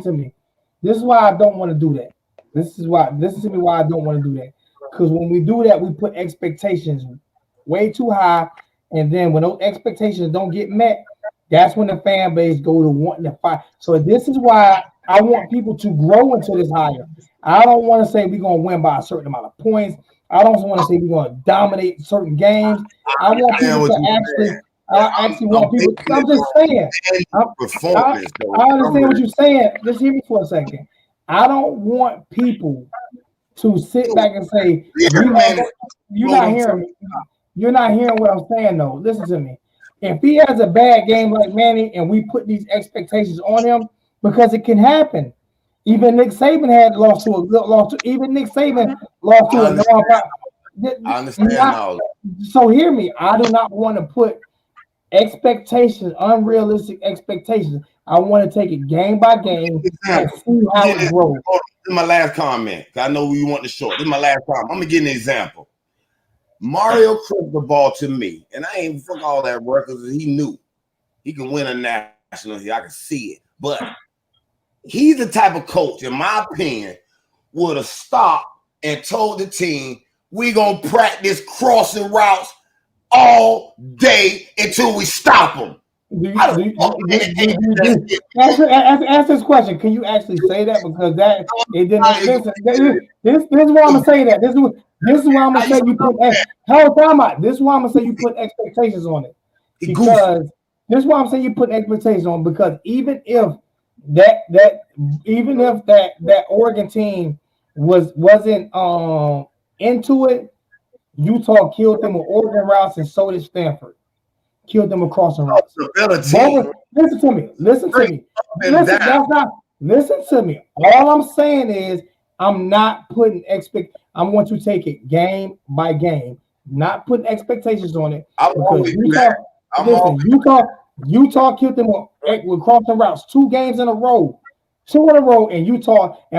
to me. This is why I don't want to do that. Listen to me why I don't want to do that. Because when we do that, we put expectations way too high, and then when those expectations don't get met, that's when the fan base go to wanting to fight. So this is why I want people to grow into this hire. I don't want to say we're going to win by a certain amount of points. I don't want to say we're going to dominate certain games. I want people to actually want people. I'm just saying. I understand what you're saying. Just hear me for a second. I don't want people to sit back and say, you're not hearing me. You're not hearing what I'm saying, though. Listen to me. If he has a bad game like Manny and we put these expectations on him, because it can happen. Even Nick Saban lost to a non-pop. I understand all that. So hear me. I do not want to put expectations, unrealistic expectations. I want to take it game by game and see how it grows. This is my last comment. I know we want the short. This is my last comment. I'm going to give an example. Mario Cristobal to me, and I ain't fuck all that records. He knew he can win a national here. I can see it, but he's the type of coach, in my opinion, would have stopped and told the team, "We gonna practice crossing routes all day until we stop them." Ask this question. Can you actually say that? Because that it didn't. This is why I'm gonna say that. This is why I'm gonna say you put. This is why I'm gonna say you put expectations on it. Because this is why I'm saying you put expectations on, because even if that Oregon team wasn't into it, Utah killed them with Oregon routes, and so did Stanford. Killed them with crossing routes. Listen to me. Listen to me. All I'm saying is I'm not putting I want to take it game by game, not putting expectations on it. Utah killed them with crossing routes 2 games in a row. 2 in a row, and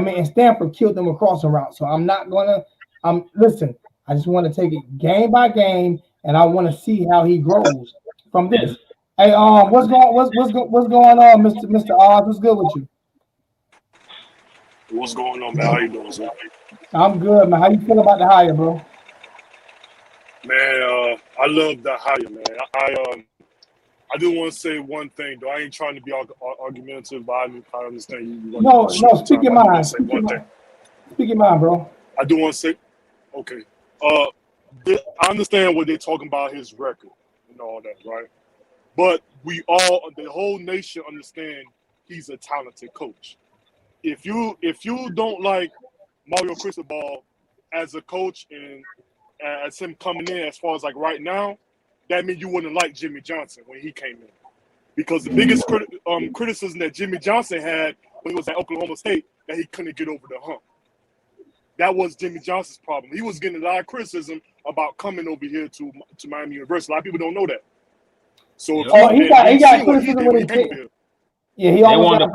and Stanford killed them with crossing routes. So I'm not gonna. Listen. I just want to take it game by game, and I want to see how he grows from this. Hey, what's going on, Mr. Oz? What's good with you? What's going on, man? How you doing, sir? I'm good, man. How you feel about the hire, bro? Man, I love the hire, man. I do want to say one thing, though. I ain't trying to be argumentative, but I understand you. No, speak your mind. Speak your mind, bro. I do want to say, okay. I understand what they're talking about, his record and all that, right? But the whole nation understand he's a talented coach. If you don't like Mario Cristobal as a coach and as him coming in, as far as like right now, that means you wouldn't like Jimmy Johnson when he came in. Because the biggest criticism that Jimmy Johnson had when he was at Oklahoma State, that he couldn't get over the hump. That was Jimmy Johnson's problem. He was getting a lot of criticism about coming over here to Miami University. A lot of people don't know that. So he got criticism when he came here. Yeah, he almost they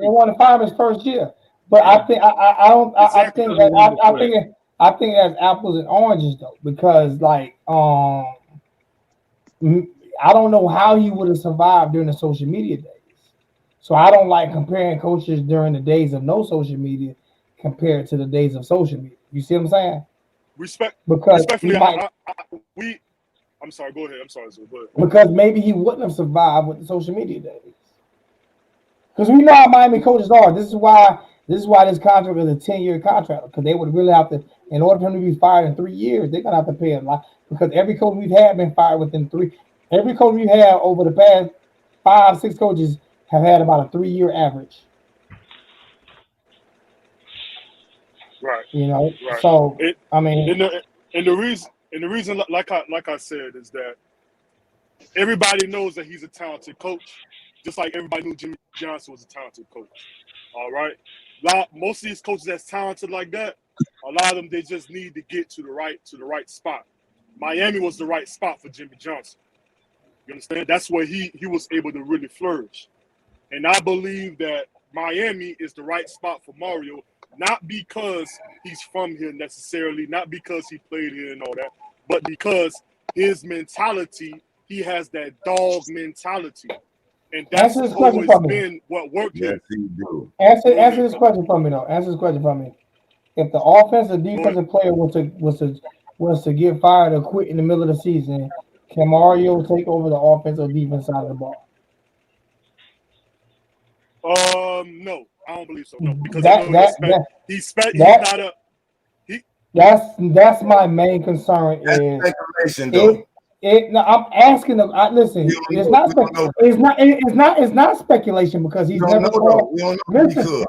wanted to fire him his first year. But I think I think that's apples and oranges though, because like I don't know how he would have survived during the social media days. So I don't like comparing coaches during the days of no social media compared to the days of social media. You see what I'm saying? Respectfully, I'm sorry. Go ahead. I'm sorry. So go ahead. Because maybe he wouldn't have survived with the social media days. Because we know how Miami coaches are. This is why this contract is a 10-year contract. Because they would really have to, in order for him to be fired in 3 years, they're gonna have to pay a lot. Because every coach we've had been fired within 3. Every coach we've had over the past 5-6 coaches have had about a 3-year average. Right. You know. Right. So the reason, like I said, is that everybody knows that he's a talented coach, just like everybody knew Jimmy Johnson was a talented coach. All right. Most of these coaches that's talented like that, a lot of them they just need to get to the right spot. Miami was the right spot for Jimmy Johnson. You understand? That's where he was able to really flourish. And I believe that Miami is the right spot for Mario, not because he's from here necessarily, not because he played here and all that, but because his mentality, he has that dog mentality. And that's always been what worked here. Yes, he do. Answer this question for me, though. Answer this question for me. If the offensive defensive player was to get fired or quit in the middle of the season, can Mario take over the offensive defense side of the ball? No, I don't believe so. No, because that's my main concern. I'm asking them. Listen, it's not speculation because he's never called. Listen,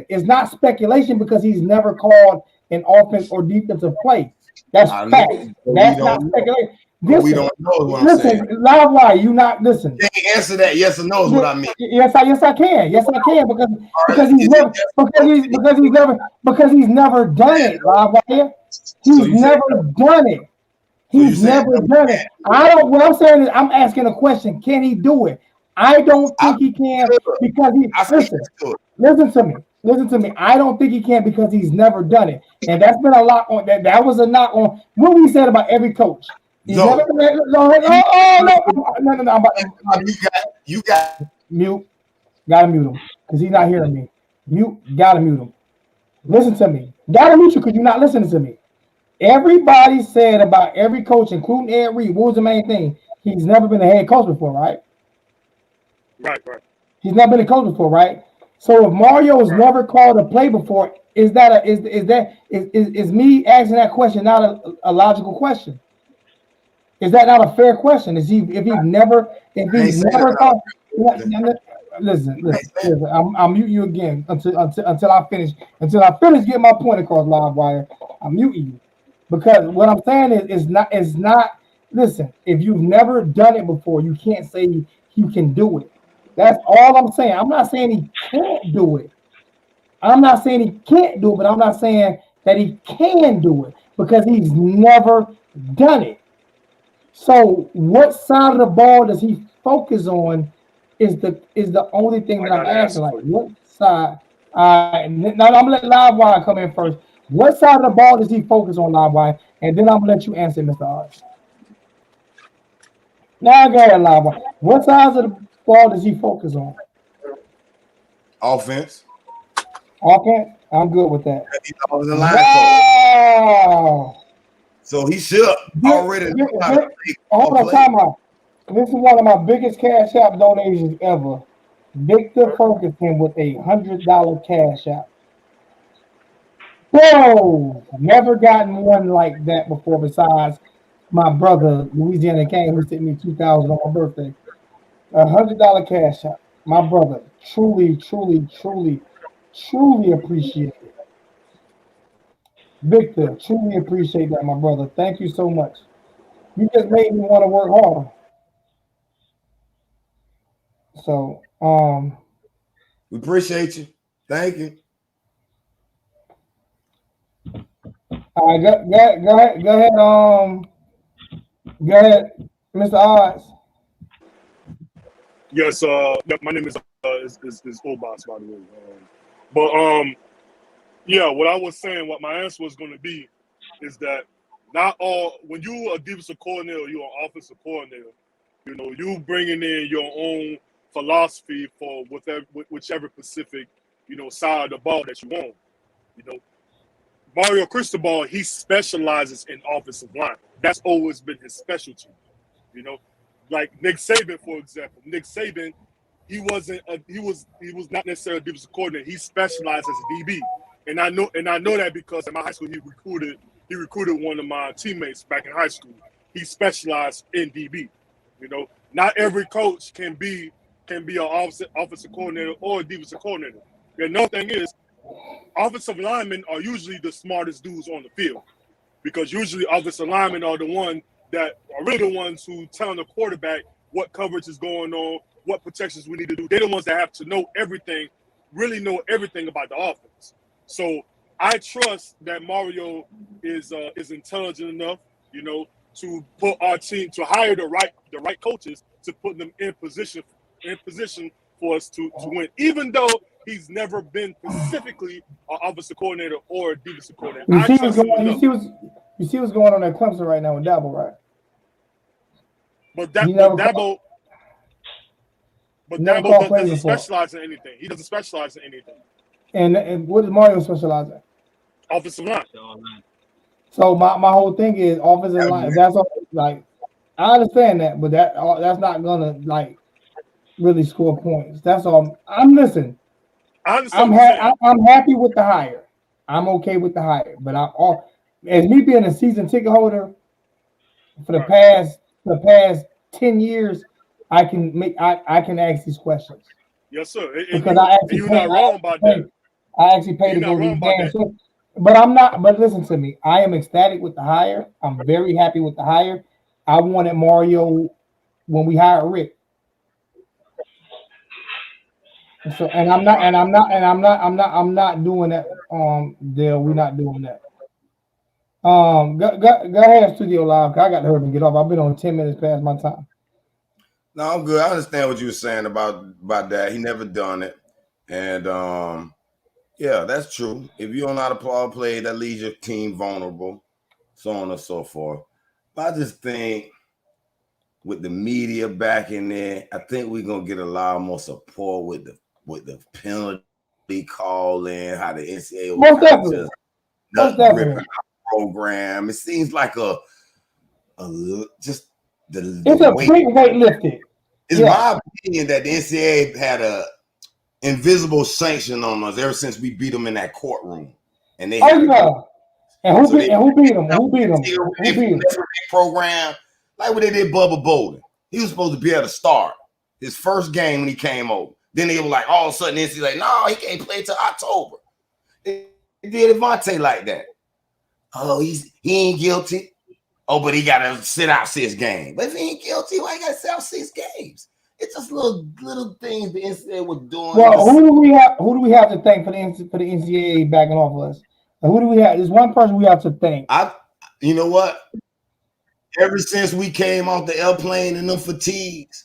it's not speculation because he's never called an offense or defensive play. That's fact. That's not speculation. We don't know what I'm saying. Live wire, you not listen. Can you answer that? Yes or no is what I mean. Yes, I can. Yes, I can because he's never done it. Live wire. He's never done it. He's never done it. What I'm saying is, I'm asking a question. Can he do it? I don't think he can because listen to me. I don't think he can because he's never done it, and that's been a lot on that. That was a knock on what we said about every coach. You got mute. Gotta mute him because he's not hearing me. Gotta mute him. Listen to me. Gotta mute you because you're not listening to me. Everybody said about every coach, including Ed Reed, what was the main thing? He's never been a head coach before, right? Right. He's never been a coach before, right? So if Mario has never called a play before, is me asking that question not a logical question? Is that not a fair question? Is he if he's never thought? Listen. I'll mute you again until I finish getting my point across, live wire. I'm muting you because what I'm saying is not. Listen, if you've never done it before, you can't say you can do it. That's all I'm saying. I'm not saying he can't do it. I'm not saying he can't do it, but I'm not saying that he can do it because he's never done it. So what side of the ball does he focus on is the only thing that I'm asking. Like what side? Now I'm gonna let Live Wire come in first. What side of the ball does he focus on, Live Wire? And then I'm gonna let you answer, Mr. Odds. Now go ahead, Live Wire. What side of the ball does he focus on? Offense. Offense? I'm good with that. He's always in line. Wow. So he should already know how to play. Hold on, time out. This is one of my biggest Cash App donations ever. Victor Ferguson with $100 Cash App. Whoa! Never gotten one like that before besides my brother, Louisiana Kane, who sent me $2,000 on my birthday. $100 Cash App. My brother, truly appreciate it. Victor, truly appreciate that, my brother. Thank you so much. You just made me want to work harder. So, we appreciate you. Thank you. All right, go ahead, Mr. Odds. Yes, my name is Obas, by the way. Yeah, what I was saying, what my answer was going to be, is that not all when you a defensive coordinator, you're an offensive coordinator. You know, you bringing in your own philosophy for whichever specific, side of the ball that you want. You know, Mario Cristobal, he specializes in offensive line. That's always been his specialty. You know, like Nick Saban, for example. Nick Saban, he was not necessarily a defensive coordinator. He specialized as a DB, and I know that because in my high school he recruited one of my teammates back in high school. He specialized in DB. You know, not every coach can be an offensive coordinator or a defensive coordinator. And another thing is, offensive linemen are usually the smartest dudes on the field because usually offensive linemen are the ones that are really the ones who telling the quarterback what coverage is going on, what protections we need to do. They're the ones that have to know everything, really know everything about the offense. So I trust that Mario is intelligent enough, to put our team to hire the right coaches to put them in position for us to win, even though he's never been specifically an offensive coordinator or a defensive coordinator. You see what's going on at Clemson right now with Dabo, right? But Dabo doesn't specialize in anything. He doesn't specialize in anything. And what does Mario specialize in? Offensive line. So my whole thing is offensive line. That's all. Like, I understand that, but that's not gonna like really score points. That's all. I'm listening. I'm happy with the hire. I'm okay with the hire, but as me being a season ticket holder for the past 10 years, I can ask these questions. Yes, sir. Because you're not wrong about that. I actually paid to go to these games. So, but listen to me. I am ecstatic with the hire. I'm very happy with the hire. I wanted Mario when we hired Rick. So I'm not doing that. Dale, we're not doing that. Go ahead, Studio Live. I got to hurry and get off. I've been on 10 minutes past my time. No, I'm good. I understand what you were saying about that. He never done it, and yeah, that's true. If you don't know how to play, that leaves your team vulnerable, so on and so forth. But I just think with the media back in there, I think we're gonna get a lot more support with the penalty calling, how the NCAA was just gripping our program. It seems like it's a big weight lifted. It's my opinion that the NCAA had a invisible sanction on us ever since we beat them in that courtroom. And they had and who beat them? Who beat them? Program. Like what they did Bubba Bolden. He was supposed to be able to start his first game when he came over. Then they were like, all of a sudden, he's like, no, he can't play till October. They did Devontae like that. Oh, he ain't guilty. Oh, but he got to sit out 6 games. But if he ain't guilty, why he got to sit out 6 games? It's just little things the NCAA was doing. Well, who do we have to thank for the NCAA backing off of us? And who do we have? There's one person we have to thank. You know what? Ever since we came off the airplane and them fatigues,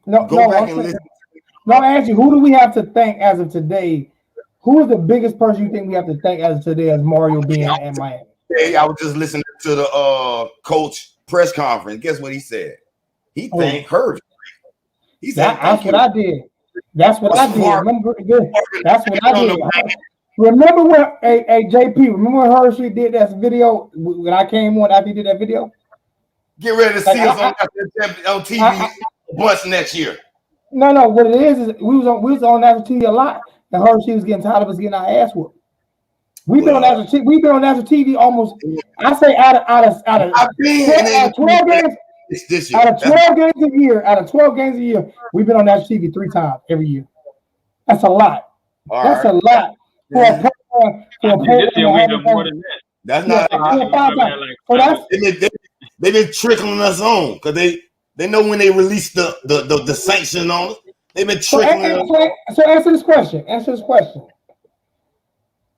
Answer, who do we have to thank as of today? Who is the biggest person you think we have to thank as of today as Mario being at Miami? Hey, I was just listening to the coach press conference. Guess what he said? He thanked Herb. He said, that's what I did. That's what I did. Remember, that's what I did. Remember when JP, remember when Hershey did that video when I came on after he did that video? Get ready to see us on TV once next year. No, what it is we was on national TV a lot, and Hershey was getting tired of us getting our ass whooped. We've been on national TV almost. I say out of 12 games. This year. Out of 12 games a year, we've been on national TV 3 times every year. That's a lot. That's a lot. This year we have more than that. That's not. They've been trickling us on because they know when they release the sanction on us. They've been trickling. So answer this question.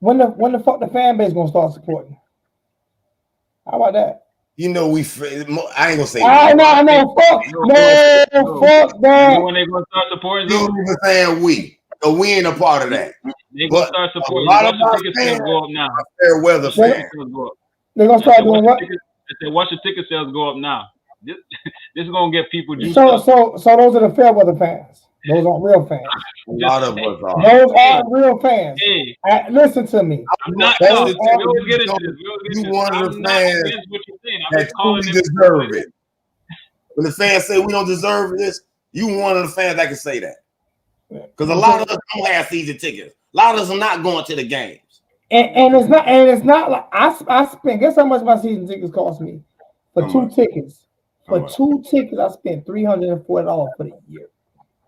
When the fuck the fan base gonna start supporting? How about that? You know, I ain't gonna say. I know. Fuck that. You know when they gonna start supporting? You even saying we. So we ain't a part of that. They gonna start supporting. Watch the ticket sales go up now. Fair weather fans. They're gonna start doing what? I said, watch the ticket sales go up now. This is gonna get people. So those are the fair weather fans. Those aren't real fans. A lot of us are. Those aren't real fans. Hey, listen to me. I'm not. We always get into this. You one of the fans that truly deserve it. When the fans say we don't deserve this, you one of the fans that can say that. Because a lot of us don't have season tickets. A lot of us are not going to the games. And it's not like I spent. Guess how much my season tickets cost me for 2 tickets. For 2 tickets, I spent $340 for the year.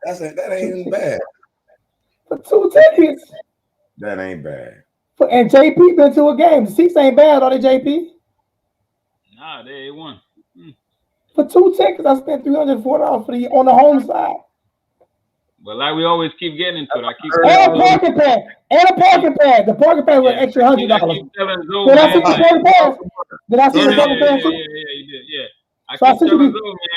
That ain't bad. For 2 tickets. That ain't bad. And JP been to a game. The seats ain't bad, are they, JP? Nah, they ain't one. For 2 tickets, I spent $340 for the year on the home side. But like we always keep getting into it, and a parking pad. The parking pad was extra $100. Did I see the parking pass? Did I see the parking pass? Yeah, you did. Yeah. So I see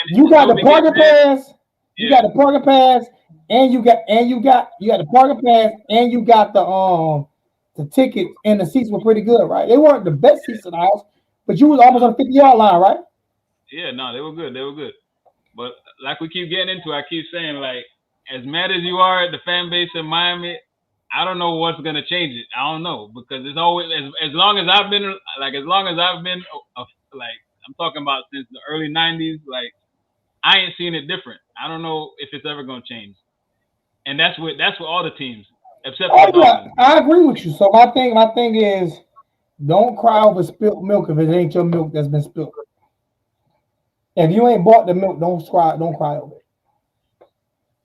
you got the parking pass. You got the parking pass, and you got the parking pass, and you got the tickets, and the seats were pretty good, right? They weren't the best seats in the house, but you was almost on the 50-yard line, right? Yeah, no, they were good. But like we keep getting into, I keep saying, like, as mad as you are at the fan base in Miami, I don't know what's gonna change it. I don't know, because it's always as long as I've been I'm talking about since the early '90s. Like, I ain't seen it different. I don't know if it's ever gonna change, and that's what all the teams except for the Dolphins. I agree with you. So my thing is, don't cry over spilt milk if it ain't your milk that's been spilled. If you ain't bought the milk, don't cry over it.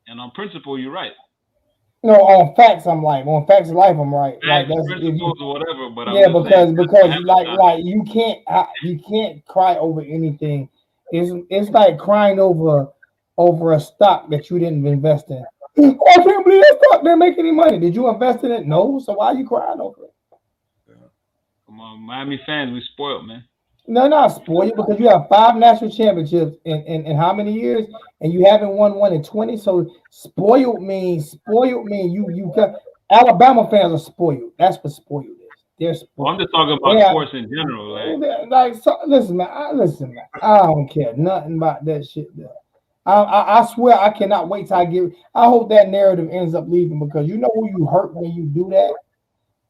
And on principle, you're right. No, on facts, I'm like, on facts of life, I'm right. Like that's principles or whatever. But because like you can't cry over anything. It's like crying over a stock that you didn't invest in. Oh, I can't believe that stock didn't make any money. Did you invest in it? No. So why are you crying over it? Come on, Miami fans, we spoiled, man. No, not spoiled because you have 5 national championships in how many years, and you haven't won one in 20. So spoiled means you got Alabama fans are spoiled. That's what spoiled is. They're spoiled. Well, I'm just talking about sports in general. Listen, man. I don't care nothing about that shit. I swear I cannot wait till I hope that narrative ends up leaving, because you know who you hurt when you do that.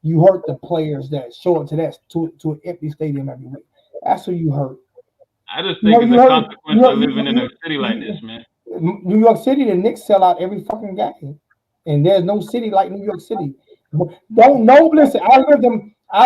You hurt the players that show up to an empty stadium every week. That's who you hurt. I just think it's a consequence of living in a city like this, man. New York City, the Knicks sell out every fucking game, and there's no city like New York City. Listen, I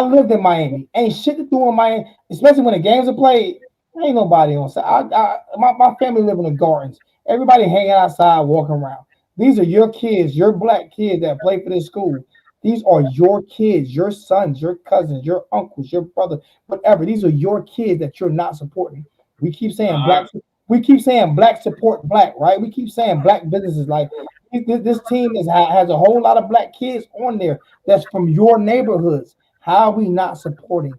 lived in Miami. Ain't shit to do in Miami, especially when the games are played. Ain't nobody on side. My family live in the gardens. Everybody hanging outside, walking around. These are your kids, your black kids that play for this school. These are your kids, your sons, your cousins, your uncles, your brother, whatever. These are your kids that you're not supporting. We keep saying black. We keep saying black support black, right? We keep saying black businesses. Like this team has a whole lot of black kids on there that's from your neighborhoods. How are we not supporting?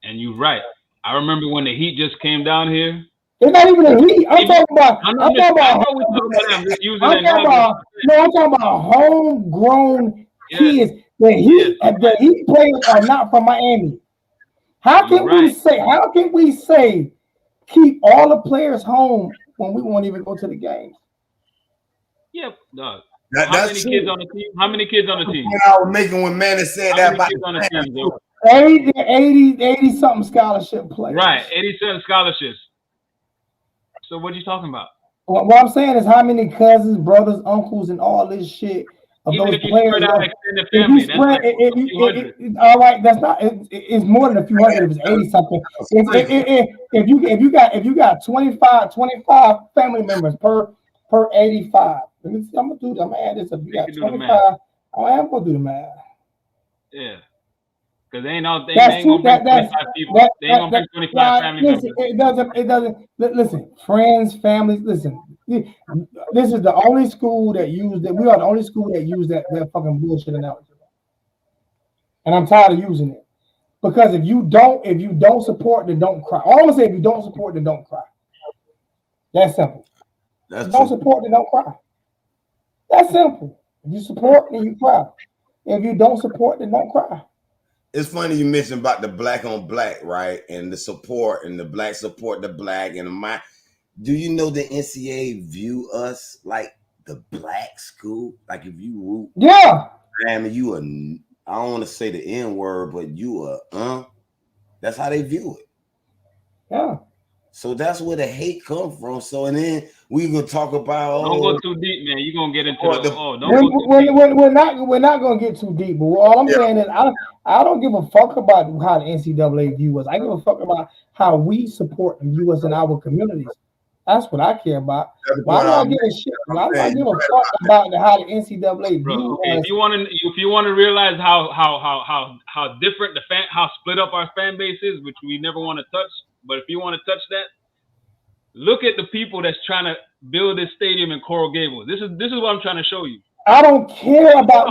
And you're right. I remember when the Heat just came down here. It's not even a Heat. I'm talking about. I'm just using an example. I'm talking about homegrown kids. The Heat players are not from Miami. How can we say keep all the players home when we won't even go to the games? Yep, dog. How many kids on the team? How many kids on the team? I was making when Manny said that about on the team, though? 80 something scholarship players. Right, 87 scholarships. So what are you talking about? What I'm saying is how many cousins, brothers, uncles, and all this shit of Even those if you players. Spread out extended family, that's like all right, that's not. It's more than a few hundred. If it's 80 something. If you got 25 family members per 85. Let me see, I'm gonna add this up. You got 25. I'm gonna do the math. Yeah. Because they ain't gonna bring 25 people. They ain't gonna bring 25 family members. It doesn't. Listen, friends, families. Listen, this is the only school that used it. We are the only school that used that fucking bullshit analogy. And I'm tired of using it because if you don't support, then don't cry. All I'm gonna say, if you don't support, then don't cry. That's simple. Don't support, then don't cry. That's simple. If you support, then you cry. If you don't support, then don't cry. It's funny you mentioned about the black on black, right? And the support and the black support the black and do you know the NCAA view us like the black school? Like if you root, I mean, you I don't want to say the N word, but you that's how they view it. Yeah. So that's where the hate come from. So and then we gonna talk about. Don't go too deep, man. You're gonna get into we're not gonna get too deep. But all I'm saying is I don't give a fuck about how the NCAA view us. I give a fuck about how we support and view us in our communities. That's what I care about. I'm not giving a shit. I'm not giving a fuck about how the NCAA view us. If you want to realize how different how split up our fan base is, which we never want to touch, but if you want to touch that, look at the people that's trying to build this stadium in Coral Gables. This is what I'm trying to show you. I don't care about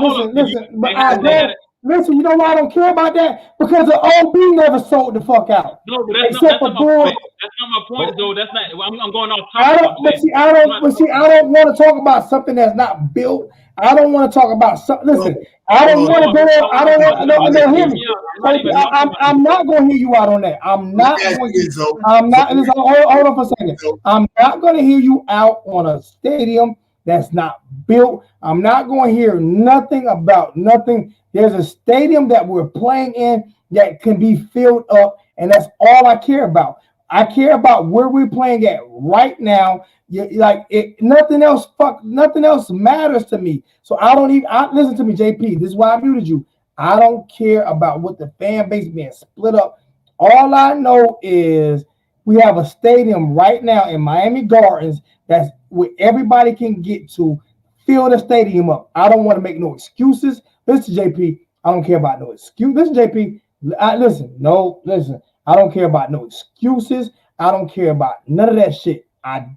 listen, you know why I don't care about that? Because the OB never sold the fuck out. No, but that's not my point. That's not my point, though. That's not. I'm going off topic. I don't want to talk about something that's not built. I don't want to talk about something. Listen, I don't want to go there. I don't want to hear me. I'm not going to hear you out on that. I'm not. Hold on for a second. I'm not going to hear you out on a stadium that's not built. I'm not going to hear nothing about nothing. There's a stadium that we're playing in that can be filled up, and that's all I care about. I care about where we're playing at right now. Nothing else matters to me. So I don't even listen to me, JP. This is why I muted you. I don't care about what the fan base being split up. All I know is we have a stadium right now in Miami Gardens that's where everybody can get to fill the stadium up. I don't want to make no excuses. Listen, JP, I don't care about no excuse. Listen, JP, listen. I don't care about no excuses. I don't care about none of that shit. I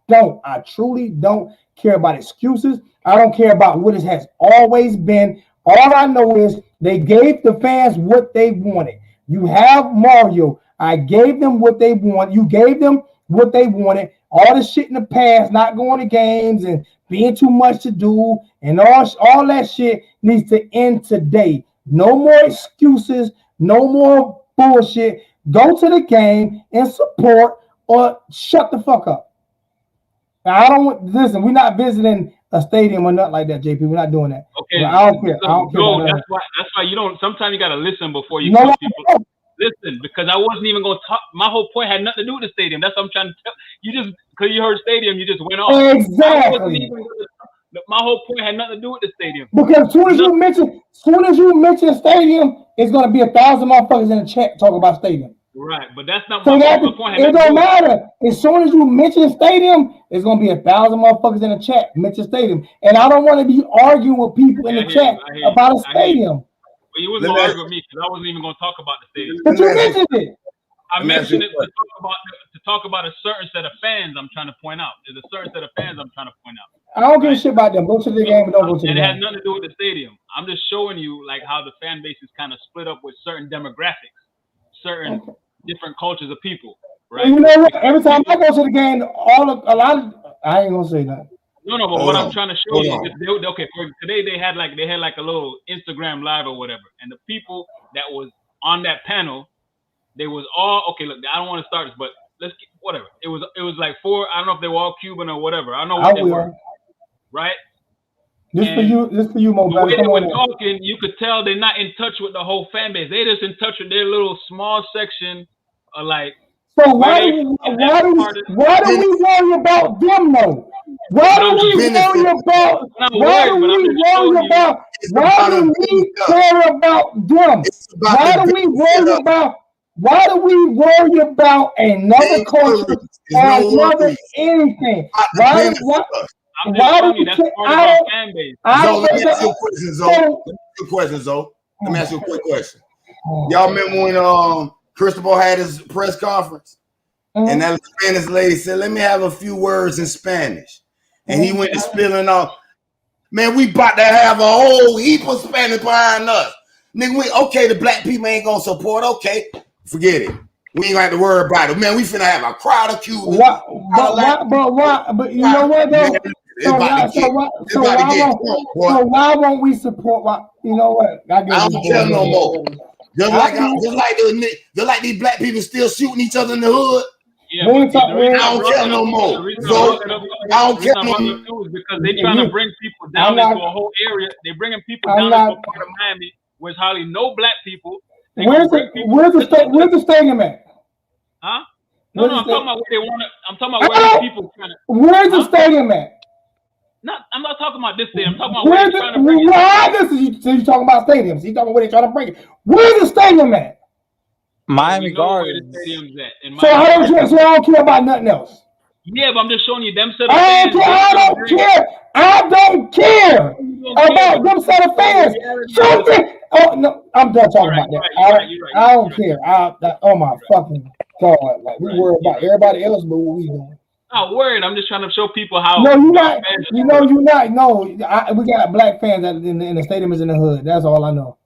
truly don't care about excuses. I don't care about what it has always been. All I know is they gave the fans what they wanted. You have Mario. I gave them what they want. You gave them what they wanted. All the shit in the past, not going to games and being too much to do, and all that shit needs to end today. No more excuses. No more bullshit. Go to the game and support or shut the fuck up. Now, listen, we're not visiting a stadium or nothing like that, JP. We're not doing that. Okay. I don't care. That's why you don't. Sometimes you gotta listen before you tell people. Listen, because I wasn't even gonna talk. My whole point had nothing to do with the stadium. That's what I'm trying to tell you. Just because you heard stadium, you just went off. Exactly. My whole point had nothing to do with the stadium. Because as soon as you mention stadium, it's gonna be 1,000 motherfuckers in the chat talking about stadium. Right, but that's not So my that point. it don't matter. As soon as you mention stadium, it's gonna be 1,000 motherfuckers in the chat. Mention stadium, and I don't want to be arguing with people in the chat about a stadium. But you wasn't gonna argue with me because I wasn't even gonna talk about the stadium. But you mentioned it. I mentioned it to talk about a certain set of fans. I'm trying to point out. There's a certain set of fans I'm trying to point out. I don't give a shit about them. Go to the game, but don't go to the game. And it has nothing to do with the stadium. I'm just showing you like how the fan base is kind of split up with certain demographics, certain different cultures of people, right? You know what? Every time I go to the game, I ain't gonna say that. No, but what I'm trying to show you is okay. For today they had like a little Instagram live or whatever, and the people that was on that panel, they was all okay. Look, I don't want to start this, but whatever. It was like 4. I don't know if they were all Cuban or whatever. I don't know what they were. Right? This for you, Mo. The way they were talking, you could tell they're not in touch with the whole fan base. They're just in touch with their little small section of like. So why do we worry about them though? Why do we worry about them? Why do we worry about another culture or another anything? Why do we care? Let me ask you a question, Zoe. Let me ask you a quick question. Y'all remember when Cristobal had his press conference, and that Spanish lady said, "Let me have a few words in Spanish," and he went to spilling off. Man, we about to have a whole heap of Spanish behind us, nigga. Okay, the black people ain't gonna support. Okay, forget it. We ain't gonna have to worry about it, man. We finna have a crowd of Cubans. But you know what though? Why won't we support? You know what? I don't care no more. Just like these black people still shooting each other in the hood. Yeah, I don't care no more. I don't care no more. Because they're trying to bring people down into a whole area. They're bringing people down into a part of Miami where there's hardly no black people. Where's the stadium at? Huh? No, I'm talking about where they want to. I'm talking about where the people trying to. Where's the stadium at? I'm not talking about this stadium. I'm talking about where they're trying to bring it. You talking about stadiums. You talking about where they're trying to bring it. Where's the stadium at? Miami Gardens. So I don't care about nothing else. Yeah, but I'm just showing you them set of fans. I don't care about them set of fans. Oh no, I'm done talking about that. I don't care. Oh my fucking God! Like we worry about everybody else, but what we doing? Not worried. I'm just trying to show people how. No, you're not. You're not. No, we got black fans in the stadium is in the hood. That's all I know.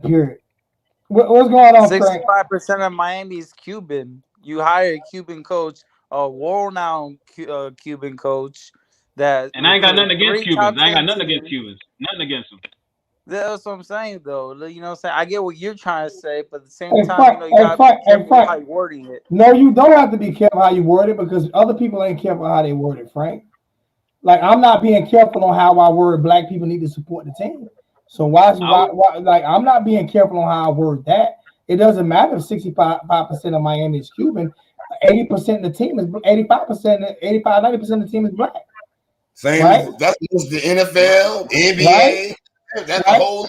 Period. What's going on? 65% of Miami is Cuban. You hire a Cuban coach, a world-renowned Cuban coach. And I ain't got nothing against Cubans. Nothing against them. That's what I'm saying, though. You know what I'm saying? I get what you're trying to say, but at the same time, you got to be careful how you're wording it. No, you don't have to be careful how you word it because other people ain't careful how they word it, Frank. Like, I'm not being careful on how I word black people need to support the team. So why like I'm not being careful on how I word that. It doesn't matter if 65% of Miami is Cuban. 80% of the team is 85%, 90% of the team is black. Same that's the NFL, the NBA. Right? That's the whole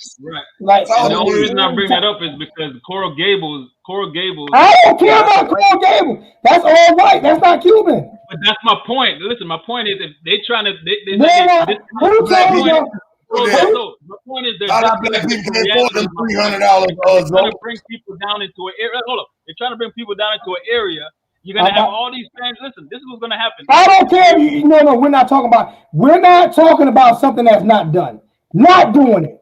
right. The only reason I bring that up is because Coral Gables. I don't care about Coral Gables. That's all white. That's not Cuban. But that's my point. Listen, my point is if they trying to my point is they're trying to bring people down into an area. Hold up. They're trying to bring people down into an area. You're gonna have all these fans. Listen, this is what's gonna happen. I don't care. No, we're not talking about something that's not done. Not doing it.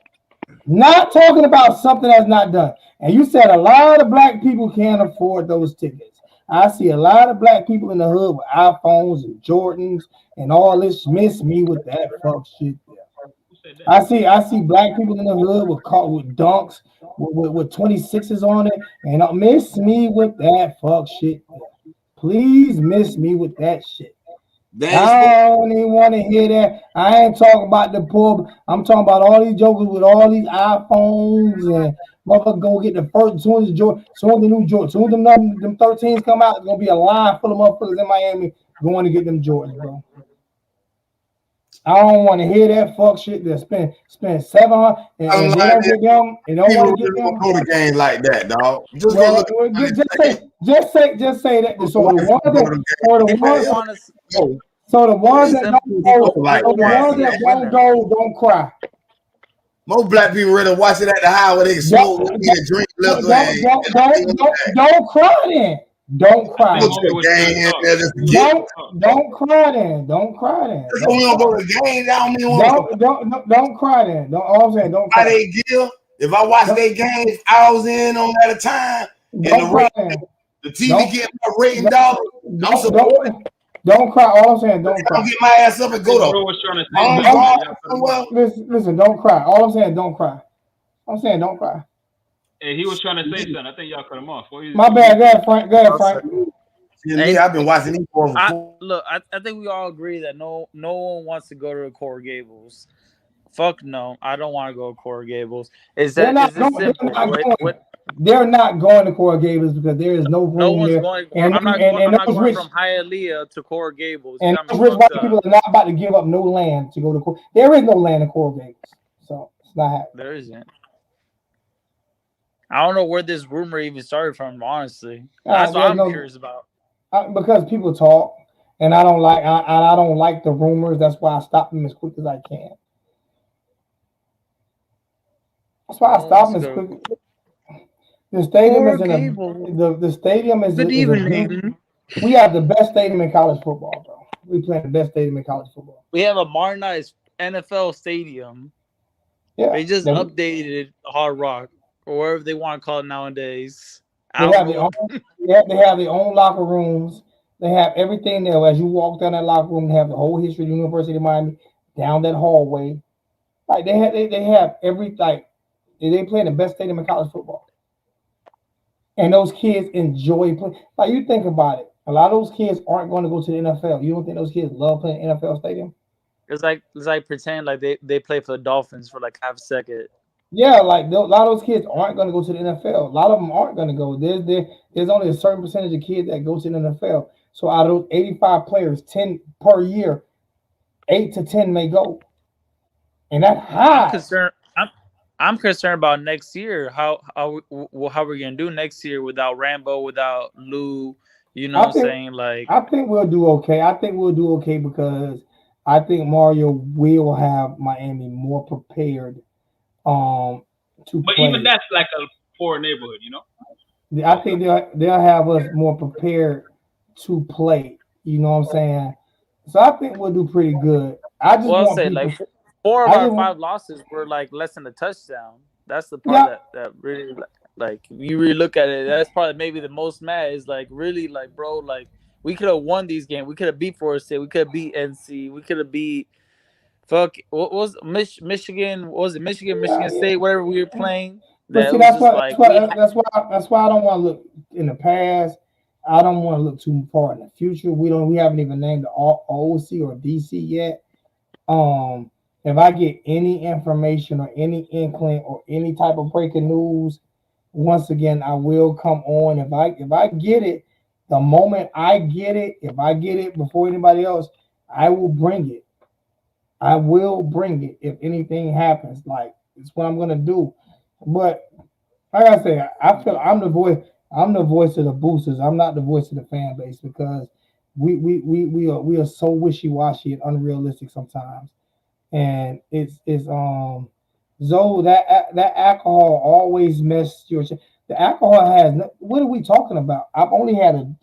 Not talking about something that's not done. And you said a lot of black people can't afford those tickets. I see a lot of black people in the hood with iPhones and Jordans and all this. Miss me with that fuck shit. I see black people in the hood with dunks with 26s on it, and miss me with that fuck shit. Please miss me with that shit. I don't even want to hear that. I ain't talking about the poor. I'm talking about all these jokers with all these iPhones and motherfucker go get the first. Soon as the new Jordan, soon as them 13s come out, it's gonna be a line full of motherfuckers in Miami going to get them Jordans, bro. I don't want to hear that fuck shit. That spend 700 and I'm they like, don't get them. They don't people want to get really don't them. go to games like that, dog. Just go Well, look at just say that. So the ones that, People want to. so the ones that don't go, like so the ones that don't go, don't cry. most black people really watch it at the high where they can smoke, eat a drink, liquor, don't cry then. Don't cry. Don't cry then. Don't cry then. We don't go to games. I don't mean don't cry then. All I'm saying, don't cry. They give. If I watch their games hours in on at a time, and the TV get my rating dollars, I'm supporting. Don't cry. All I'm saying, don't cry. I'll get my ass up and go to. Listen, don't cry. All I'm saying, don't cry. I'm saying, don't cry. Hey, he was trying to say something. I think y'all cut him off. My bad. Go ahead, Frank. Hey, I've been watching these for. Look, I think we all agree that no one wants to go to Coral Gables. Fuck no, I don't want to go to Coral Gables. They're not going to Coral Gables because there is no room no one's there. Going, and, I'm not going from Hialeah to Coral Gables. And those rich white people are not about to give up no land to go to Coral. There is no land in Coral Gables, so it's not happening. There isn't. I don't know where this rumor even started from, honestly. That's what I'm curious about. Because people talk, and I don't like the rumors. That's why I stop them as quick as I can. That's why I stop them as quick. The stadium is the stadium is. Good evening. We have the best stadium in college football, bro. We play the best stadium in college football. We have a modernized NFL stadium. Yeah, they just updated Hard Rock or whatever they want to call it nowadays. They have their own locker rooms. They have everything there. As you walk down that locker room, they have the whole history of the University of Miami down that hallway. Like they have every they play in the best stadium in college football. And those kids enjoy playing. Like you think about it, a lot of those kids aren't going to go to the NFL. You don't think those kids love playing NFL stadium? It's like pretend like they play for the Dolphins for like half a second. Yeah, like a lot of those kids aren't going to go to the NFL. A lot of them aren't going to go. There's only a certain percentage of kids that go to the NFL. So out of those 85 players, 10 per year, 8 to 10 may go, and that's high. I'm concerned about next year. How we're gonna do next year without Rambo, without Lou. You know what I'm saying? Like I think we'll do okay. I think we'll do okay because I think Mario will have Miami more prepared to but play. Even that's like a poor neighborhood, you know. I think they'll have us more prepared to play. You know what I'm saying? So I think we'll do pretty good. I just want say people, like 4 of our 5 losses were like less than a touchdown. That's the part that really like you really look at it. That's probably maybe the most mad is like really like bro like we could have won these games. We could have beat Florida State. We could have beat NC. We could have beat what was Michigan? What was it Michigan State? Whatever we were playing. That's why I don't want to look in the past. I don't want to look too far in the future. We haven't even named the OC or DC yet. If I get any information or any inkling or any type of breaking news, once again I will come on. If I get it, the moment I get it, if I get it before anybody else, I will bring it. I will bring it if anything happens. Like it's what I'm gonna do. But like I say, I feel I'm the voice of the boosters. I'm not the voice of the fan base because we are so wishy-washy and unrealistic sometimes. And it's Zoe, that alcohol always messes your shit. The alcohol has what are we talking about? I've only had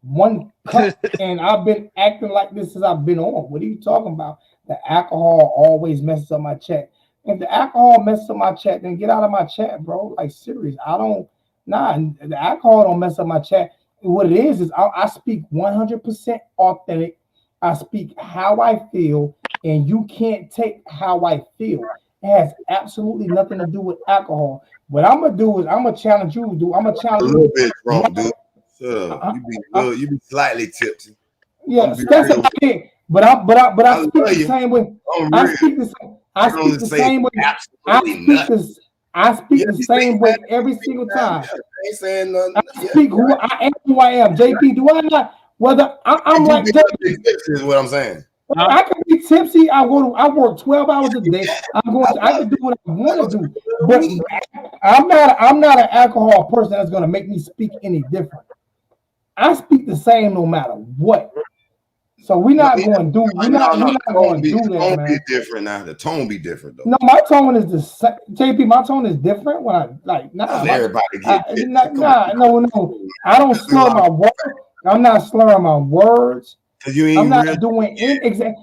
one cup and I've been acting like this since I've been on. What are you talking about? The alcohol always messes up my chat. If the alcohol messes up my chat, then get out of my chat, bro. Like serious. The alcohol don't mess up my chat. What it is I speak 100% authentic. I speak how I feel, and you can't take how I feel. It has absolutely nothing to do with alcohol. What I'm gonna do is I'm gonna challenge you, dude. I'm gonna challenge you. A little bit wrong, dude. So you be slightly tipsy. Yeah, that's about it. But I speak the same way. I speak the same way. I speak the same way every single time. Ain't saying nothing. I speak who I am. JP, do I not? Whether I'm like is what I'm saying. I could be tipsy. I work 12 hours a day. I can do what I want to do. But I'm not an alcohol person that's gonna make me speak any different. I speak the same no matter what. So we're not going to do. We're not going to do that, man. The tone be different now. The tone be different though. No, my tone is the same. JP, my tone is different when I like. Nah, everybody get no. I don't slur my words. I'm not slurring my words. I'm not doing it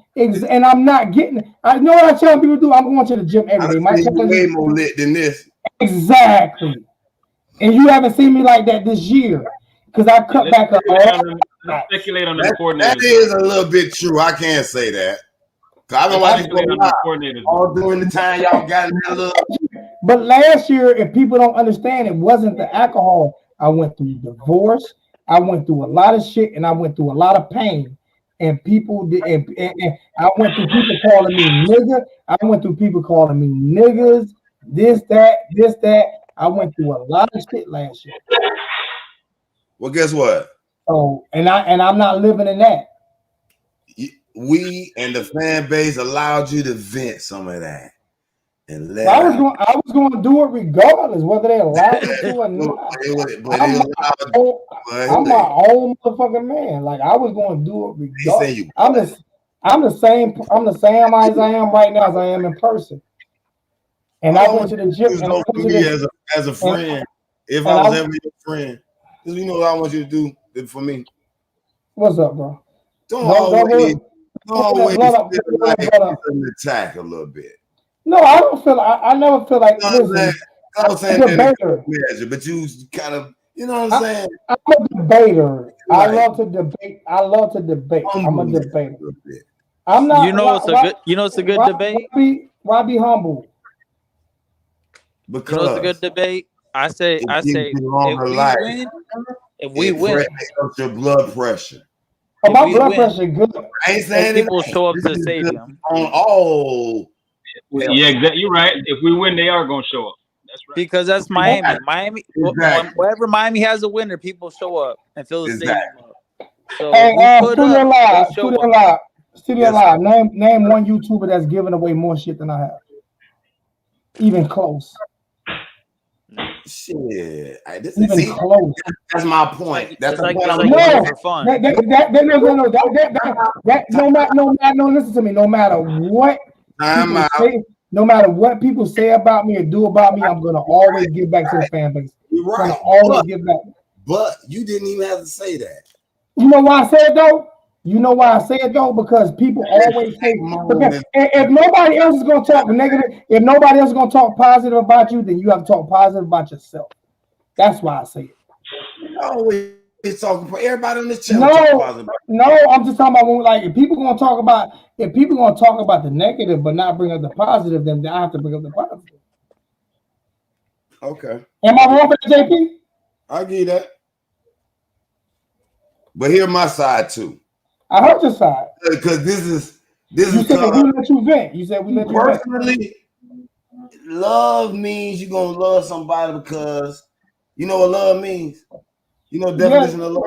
and I'm not getting. I know what I tell people to do. I'm going to the gym every day. My way more lit than this. Exactly. And you haven't seen me like that this year because I cut back up. Let's speculate on the coordinators. That is a little bit true. I can't say that. I don't want to go coordinators all during the time y'all got in that little. But last year, if people don't understand, it wasn't the alcohol. I went through divorce. I went through a lot of shit, and I went through a lot of pain. And people did, and I went through people calling me nigga. I went through people calling me niggas. This, that. I went through a lot of shit last year. Well, guess what? Oh, and I'm not living in that. We and the fan base allowed you to vent some of that, and I was going to do it regardless whether they allowed me to or not. I'm my own motherfucking man. Like I was going to do it regardless. I'm the same as I am right now as I am in person. And I went to the gym. And I went to as a friend, if I was ever your friend, you know what I want you to do for me. What's up, bro? Don't always attack a little bit. No, I don't feel. I never feel like. Listen, I'm saying debater, but you kind of, you know what I'm saying. I'm a debater. Right. I love to debate. I'm a debater. I'm not. It's a good debate. Why be humble? Because it's a good debate. I say, if we win, your blood pressure. Oh, my blood pressure good. I ain't saying people show up to the stadium. Yeah, exactly. You're right. If we win, they are going to show up. That's right. Because that's Miami. Wherever Miami has a winner, people show up and fill the stadium up. So Studio Live. Name one YouTuber that's giving away more shit than I have. Even close. Shit, close. That's my point. That's the point. No, listen to me. No matter what people say about me or do about me, I'm gonna always give back to the fan base. You're right. I'm gonna always give back. But you didn't even have to say that. You know why I say it though? Because people always say, if nobody else is going to talk negative, if nobody else is going to talk positive about you, then you have to talk positive about yourself. That's why I say it. Always talking for everybody on this channel. No, I'm just talking about like if people going to talk about the negative but not bring up the positive, then I have to bring up the positive. Okay. Am I wrong for that, JP? I get that. But here's my side too. I heard your side. Because this is you said we let you vent. You said we let you vent. Personally, love means you're gonna love somebody because you know what love means. You know the definition of love.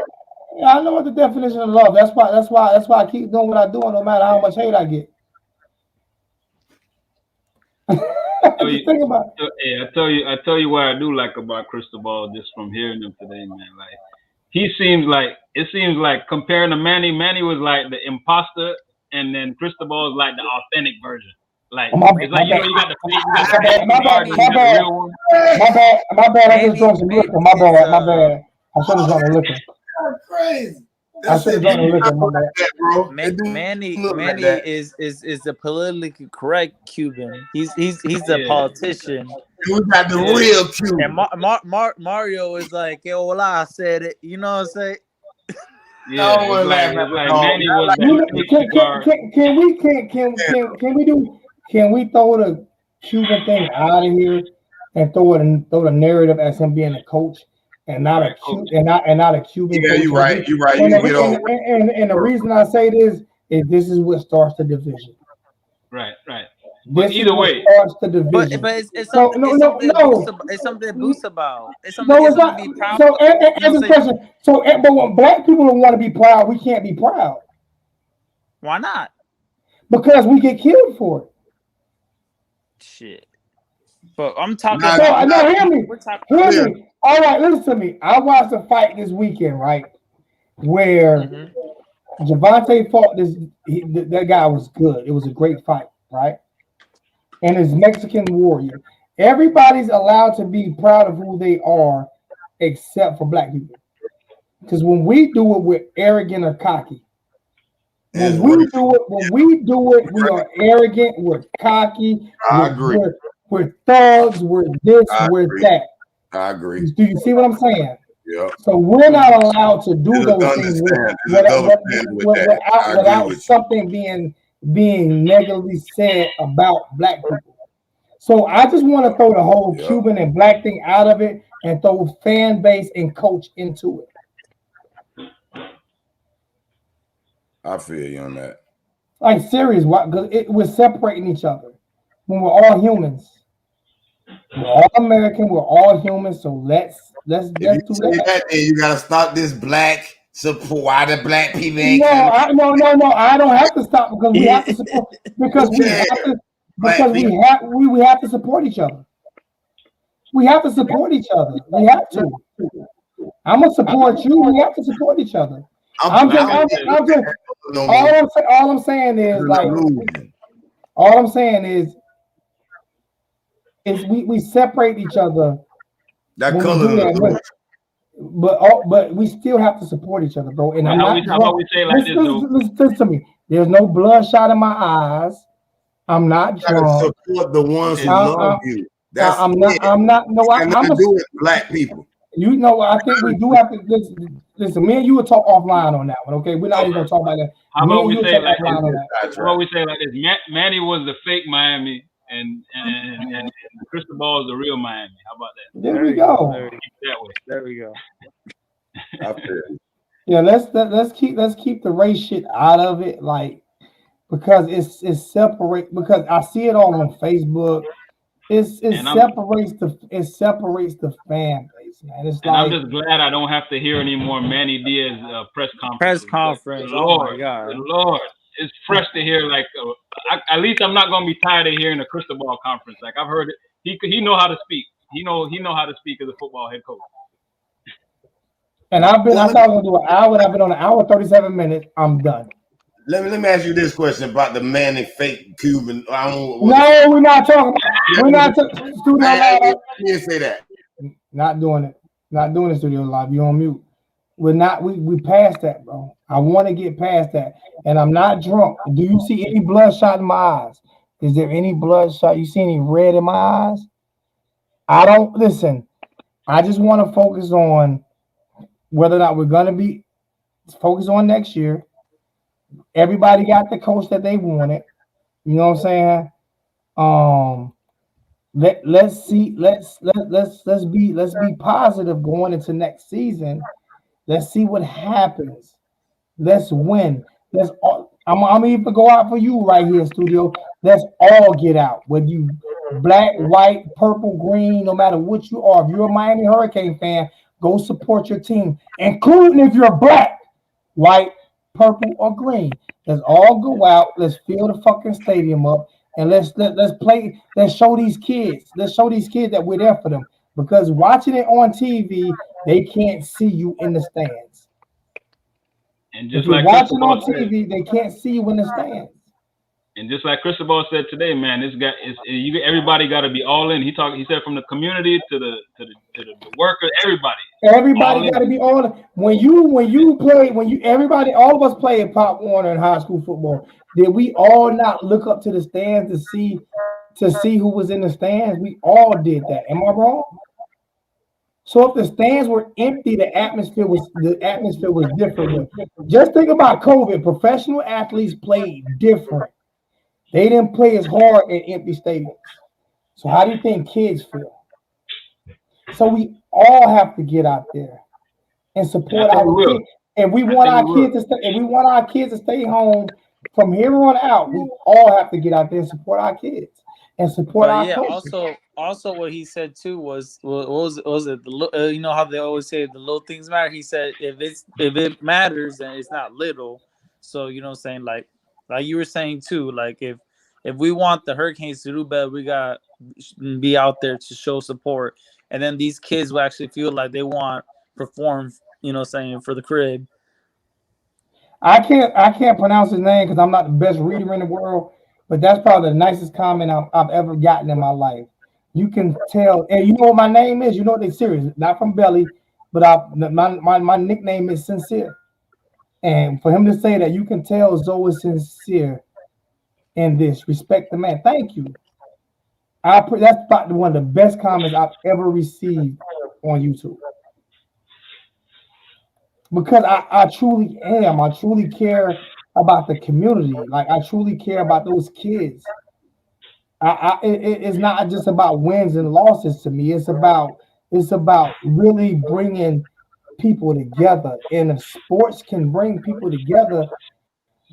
Yeah, I know what the definition of love. That's why I keep doing what I do, no matter how much hate I get. Think about it. I tell you what I do like about Cristobal just from hearing him today, man. Like it seems like comparing to Manny was like the imposter, and then Cristobal is like the authentic version. Like it's like you got the fake, my bad. I just drunk some liquor. My bad. I should have drunk liquor. Crazy. I should have drunk liquor. My bad. Manny is the politically correct Cuban. He's a politician. We got the real Cuban. And Mario is like, yo, well, I said it. You know what I'm saying? Yeah, Manny was. Can we throw the Cuban thing out of here and throw the narrative as him being a coach and not a Cuban? Yeah, you're right. And the reason I say this is what starts the division. Right. But either way, starts the division. But it's something to boost about. It's something to be proud of. But when black people don't want to be proud, we can't be proud. Why not? because we get killed for it. Shit. But I'm talking Nah, So about. I know, hear me. We're talking. Hear Yeah. me. All right, listen to me. I watched a fight this weekend, right? Where Javante fought this. That guy was good. It was a great fight, right? And his Mexican warrior. Everybody's allowed to be proud of who they are, except for black people. Because when we do it, we're arrogant or cocky. It's When racial. we are arrogant, we're cocky, I agree. we're thugs, we're this, I we're agree. that. I agree. Do you see what I'm saying? Yeah. So we're not allowed to do There's a those things understand. There's a double standard with that. I agree without with you. something being negatively said about black people. So I just want to throw the whole Yeah. Cuban and black thing out of it and throw fan base and coach into it. I feel you on that. Like serious, why? Because we're separating each other when we're all humans. We're all American. We're all humans. So let's If do you say that. that, then you gotta stop this black support. Why the black people ain't No, coming? no. I don't have to stop because we have to support because Who we cares? have to Black because people. we have to support each other. We have to support each other. We have to. I'm gonna support you. We have to support each other. I'm All I'm saying is like all I'm saying is we separate each other that when we color do that, illusion. but we still have to support each other, bro. And I'm How not about we say it like this, though? listen to me. There's no bloodshot in my eyes. I'm not You gotta drunk. support the ones who I- love you. That's I'm it. not. No, And I'm nothing to do with black people. You know, I think we do have to listen. Me and you will talk offline on that one, okay? We're not even gonna talk about that. How Me about and we you will say talk it like offline on this? that. How about we say it like this? Manny was the fake Miami, and Cristobal is the real Miami. How about that? There we go. That way. There we go. I feel you. Yeah, let's keep the race shit out of it, like because it's separate. Because I see it all on Facebook. It separates the fan base, man. It's And like I'm just glad I don't have to hear any more Manny Diaz press conferences. Press conference. Good Oh Lord, my God. good Lord, it's fresh to hear. Like, at least I'm not gonna be tired of hearing a Cristobal conference. Like I've heard it. He know how to speak. He know how to speak as a football head coach. And I thought I was gonna do an hour, and I've been on an hour 37 minutes. I'm done. Let me ask you this question about the Manny fake Cuban. No, we're not talking. We're not studio live. You didn't say that. Not doing it. Not doing the studio live. You on mute. We're not. We passed that, bro. I want to get past that, and I'm not drunk. Do you see any bloodshot in my eyes? Is there any bloodshot? You see any red in my eyes? I don't listen. I just want to focus on whether or not we're gonna be focused on next year. Everybody got the coach that they wanted. You know what I'm saying? Let's be positive going into next season. Let's see what happens. Let's win. I'm even go out for you right here, studio. Let's all get out. Whether you black, white, purple, green, no matter what you are. If you're a Miami Hurricane fan, go support your team, including if you're black, white, purple, or green. Let's all go out. Let's fill the fucking stadium up, and let's play. Let's show these kids. Let's show these kids that we're there for them. Because watching it on TV, they can't see you in the stands. And If just you're like watching on Cristobal TV, they can't see you in the stands. And just like Cristobal said today, man, everybody got to be all in. He said from the community to the worker, everybody. Everybody got to be all in. Everybody, all of us played Pop Warner in high school football. Did we all not look up to the stands to see who was in the stands? We all did that. Am I wrong? So if the stands were empty, the atmosphere was different. Just think about COVID. Professional athletes played different. They didn't play as hard in empty stadiums. So how do you think kids feel? So we all have to get out there and support our kids. If we want our kids to stay home from here on out, we all have to get out there and support our kids and support our coaches. Also, what he said too was it? You know how they always say the little things matter. He said if it matters, then it's not little. So you know what I'm saying, like like you were saying too, like if we want the Hurricanes to do better, we got to be out there to show support, and then these kids will actually feel like they want perform, saying for the crib. I can't pronounce his name because I'm not the best reader in the world, but that's probably the nicest comment I've ever gotten in my life. You can tell, and you know what my name is. You know what they serious, not from Belly, but my nickname is Sincere. And for him to say that, you can tell Zoe is sincere in this. Respect the man. Thank you. That's about one of the best comments I've ever received on YouTube. Because I truly am. I truly care about the community. Like I truly care about those kids. It's not just about wins and losses to me. It's about really bringing people together. And if sports can bring people together,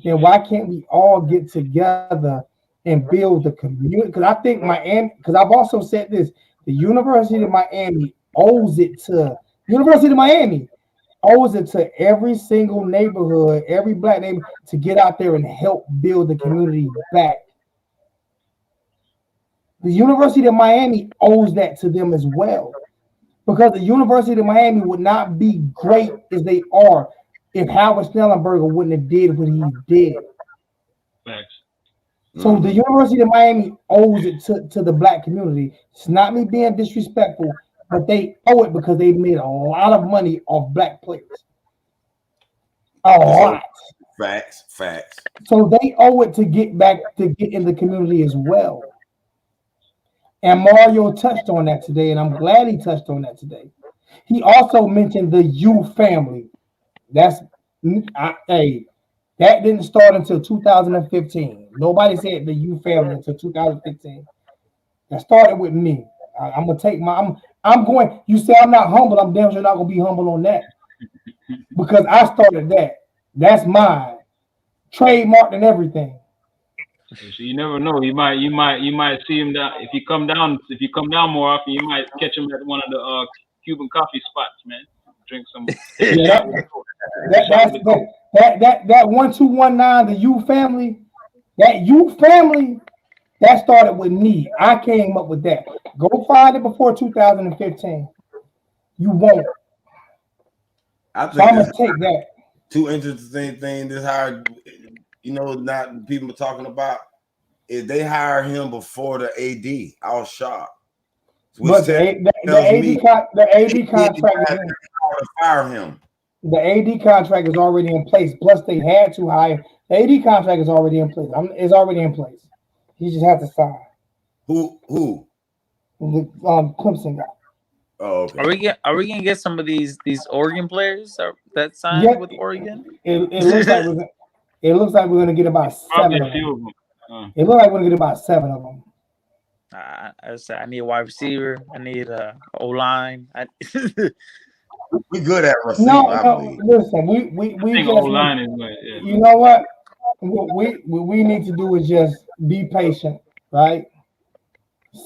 then why can't we all get together and build the community? Because I think Miami. Because I've also said this: the University of Miami owes it to University of Miami owes it to every single neighborhood, every black neighborhood, to get out there and help build the community back. The University of Miami owes that to them as well. Because the University of Miami would not be great as they are if Howard Snellenberger wouldn't have did what he did. Thanks. So the University of Miami owes it to the black community. It's not me being disrespectful, but they owe it because they made a lot of money off black players. A lot. Facts. So they owe it to get in the community as well. And Mario touched on that today, and I'm glad he touched on that today. He also mentioned the U family. That didn't start until 2015. Nobody said the U family until 2015. That started with me. I'm gonna take I'm going. You say I'm not humble. I'm damn sure not gonna be humble on that because I started that. That's mine, trademarked and everything. So you never know. You might see him down if you come down more often. You might catch him at one of the Cuban coffee spots, man. Drink some. That 1219, the U family, that started with me. I came up with that. Go find it before 2015. You won't. I think so I'm gonna take that. Two interesting things. This how not people are talking about is they hired him before the AD. I was shocked. But the AD contract to fire him. The AD contract is already in place. Plus, they had to hire. The AD contract is already in place. It's already in place. He just had to sign. Who? The Clemson guy. Oh, okay. Are we gonna get some of these Oregon players that signed with Oregon? It looks like we're gonna get about Probably 7 a of few them. of them. It looks like we're gonna get about 7 of them. I need a wide receiver. I need a O line. We good at receiver. No. Listen, we just O-line is good, yeah. You know what? What we need to do is just be patient, right?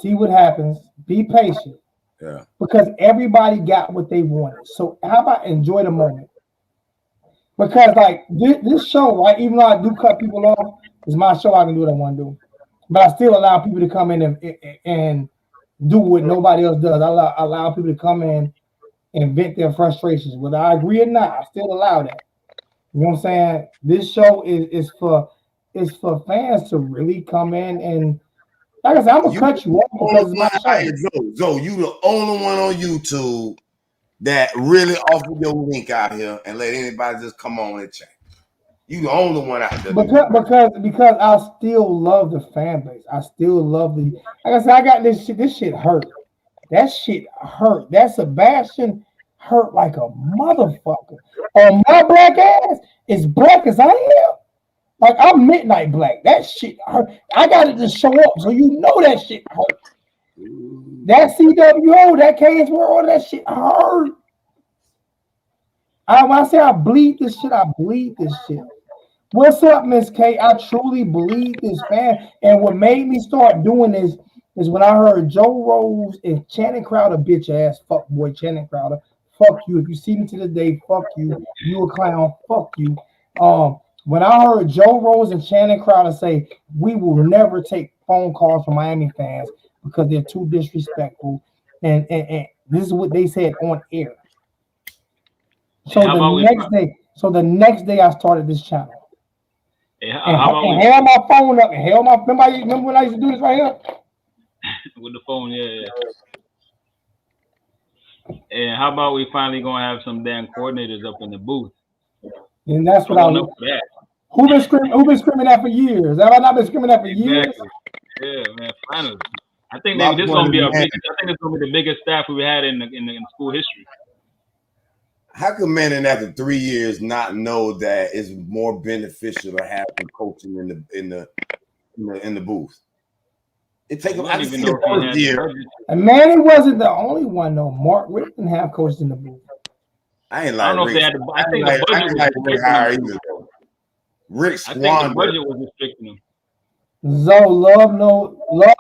See what happens. Be patient. Yeah. Because everybody got what they wanted. So how about enjoy the moment? Because like this show, right? Even though I do cut people off, it's my show. I can do what I want to do, but I still allow people to come in and do what nobody else does. I allow people to come in and vent their frustrations. Whether I agree or not, I still allow that. You know what I'm saying? This show is for fans to really come in and, like I said, I'm gonna cut you off because it's my show. Zoe, you the only one on YouTube that really offer your link out here and let anybody just come on and chat. You the only one out there. Because I still love the fan base. I still love like I said, I got this shit. This shit hurt. That shit hurt. That Sebastian hurt like a motherfucker. On my black ass, as black as I am, like I'm midnight black. That shit hurt. I got to just show up so you know that shit hurt. That CWO, that K's World, that shit hurt. When I say I bleed this shit, I bleed this shit. What's up, Miss K? I truly bleed this, man. And what made me start doing this is when I heard Joe Rose and Channing Crowder, bitch ass fuck boy Channing Crowder. Fuck you. If you see me to the day, fuck you. You a clown. Fuck you. When I heard Joe Rose and Shannon Crowder say, we will never take phone calls from Miami fans because they're too disrespectful, and this is what they said on air. So the next day I started this channel. And held my phone up and held my. Remember when I used to do this right here? With the phone, yeah. And how about we finally gonna have some damn coordinators up in the booth? And that's what I was. Who been screaming that for years? Have I not been screaming that for years? Yeah, man. Finally, I think this is gonna be the biggest staff we've had in school history. How could Manning after 3 years not know that it's more beneficial to have him coaching in the booth? It takes him. I didn't even know the first year. And Manning wasn't the only one though. Mark Rick didn't have coached in the booth. I ain't like. I don't know if they had. I think the budget was restricting him. Rick Swan. I think the budget was restricting him. Zoe, love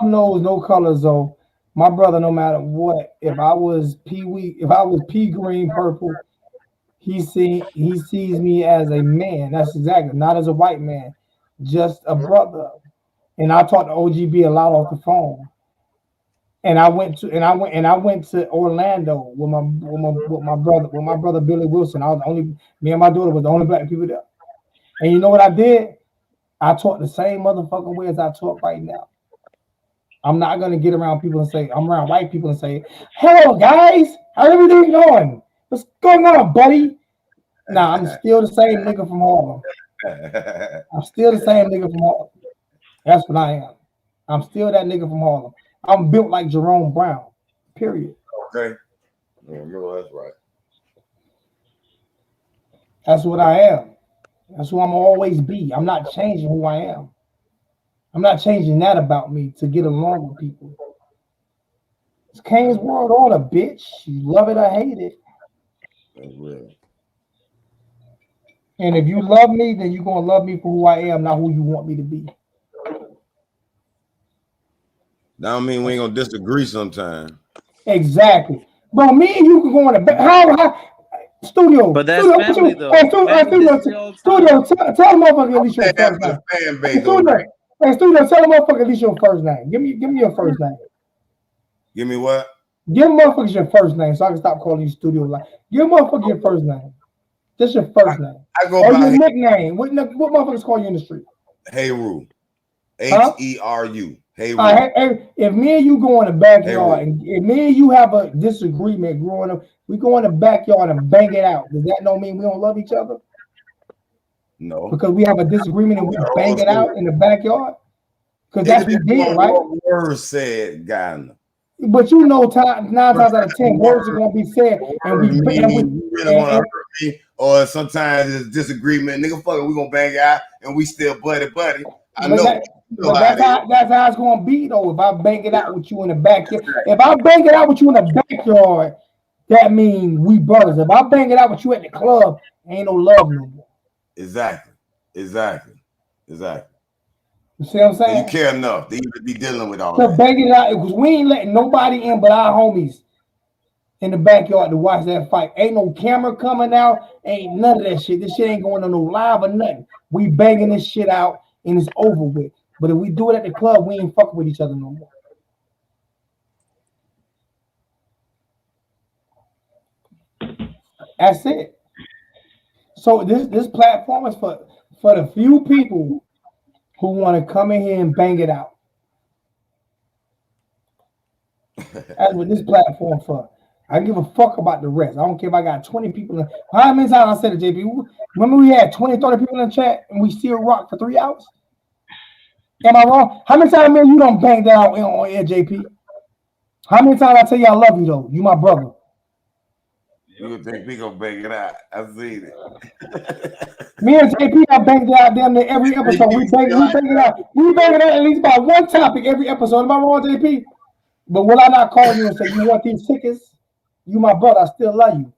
knows no color. Zoe, my brother, no matter what, if I was pea green purple, he sees me as a man. That's exactly, not as a white man, just a brother. And I talked to OGB a lot off the phone. And I went to Orlando with my brother Billy Wilson. Me and my daughter was the only black people there. And you know what I did? I talk the same motherfucking way as I talk right now. I'm not gonna get around people and say, I'm around white people and say, hello guys, how's everything going? What's going on, buddy? Nah, I'm still the same nigga from Harlem. I'm still the same nigga from Harlem. That's what I am. I'm still that nigga from Harlem. I'm built like Jerome Brown. Period. Okay. That's right. That's what I am. That's who I'm always be. I'm not changing who I am. I'm not changing that about me to get along with people. It's Kane's World Order, bitch. You love it or hate it. That's real. And if you love me, then you're going to love me for who I am, not who you want me to be. That don't mean we ain't going to disagree sometime. Exactly. Bro, me and you can go on the how studio. But that's studio, family, though. Studio, tell the motherfucker at least your first name. Studio, tell the motherfucker at least your first name. Give me your first name. Give me what? Give motherfuckers your first name so I can stop calling you Studio. Like, give motherfucker your first name. Just your first name. I go or by your nickname. What motherfuckers call you in the street? Heru. Heru. Heru. If me and you go in the backyard, and if me and you have a disagreement growing up, we go in the backyard and bang it out. Does that not mean we don't love each other? No. Because we have a disagreement and we bang it out in the backyard? Because that's what we did, right? What words said, Ghana. But you know, 9 times out of 10, words are going to be said, and we really want to hurt me. Or sometimes it's disagreement, nigga. Fuck it, we gonna bang out, and we still buddy. I know. That's how it's gonna be though. If I bang it out with you in the backyard, if I bang it out with you in the backyard, that means we brothers. If I bang it out with you at the club, ain't no love no more. Exactly. You see what I'm saying? You care enough to even be dealing with all to that. Bang it out because we ain't letting nobody in but our homies in the backyard to watch that fight. Ain't no camera coming out. Ain't none of that shit. This shit ain't going on no live or nothing. We banging this shit out and it's over with. But if we do it at the club, we ain't fucking with each other no more. That's it. So this platform is for the few people who want to come in here and bang it out. That's what this platform for. I give a fuck about the rest. I don't care if I got 20 people. How many times I said to JP, remember we had 20, 30 people in the chat and we still rock for 3 hours? Am I wrong? How many times, man, you don't bang that out on air, JP? How many times I tell you I love you, though? You my brother. You would think we gonna bang it out. I've seen it. Me and JP, I banged it out damn near every episode. We bang it out. We bang it out at least about one topic every episode. Am I wrong, JP? But will I not call you and say, you want these tickets? You my brother. I still love you.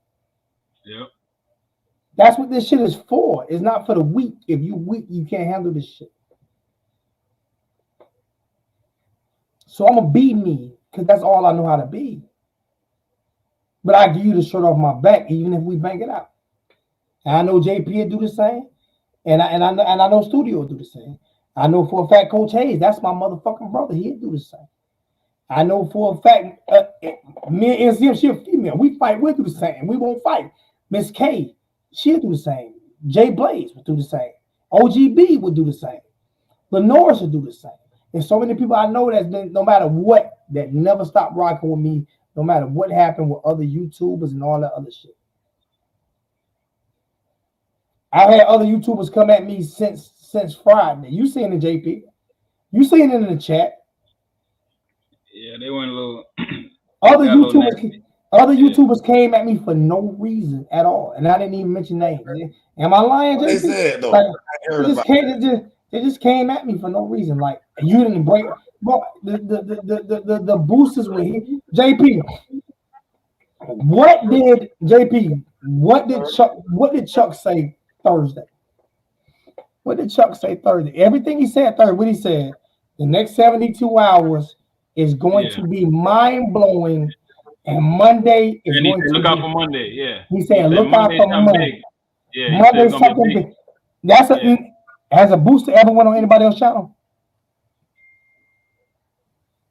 Yep. That's what this shit is for. It's not for the weak. If you weak, you can't handle this shit. So I'm gonna be me because that's all I know how to be. But I give you the shirt off my back, even if we bang it out. And I know JP will do the same. And I know Studio do the same. I know for a fact Coach Hayes, that's my motherfucking brother. He'd do the same. I know for a fact, me and NCM, she a female. We fight, we'll do the same. We won't fight. Miss K, she'll do the same. Jay Blaze would do the same. OGB would do the same. Lenore should do the same. There's so many people I know that's been, no matter what, that never stopped rocking with me, no matter what happened with other YouTubers and all that other shit. I've had other YouTubers come at me since Friday. You seen it, JP. You seen it in the chat. Yeah, they went a little. Other YouTubers came at me for no reason at all, and I didn't even mention names. Am I lying, JP? They said though. Like, they just came at me for no reason. Like you didn't break. But the boosters were here. JP, what did Chuck say Thursday? What did Chuck say Thursday? Everything he said Thursday, what he said, the next 72 hours is going to be mind-blowing, and Monday is going to look out for Monday, yeah. He said look out for Monday. Yeah, Monday's something big. Has a booster ever went on anybody else's channel?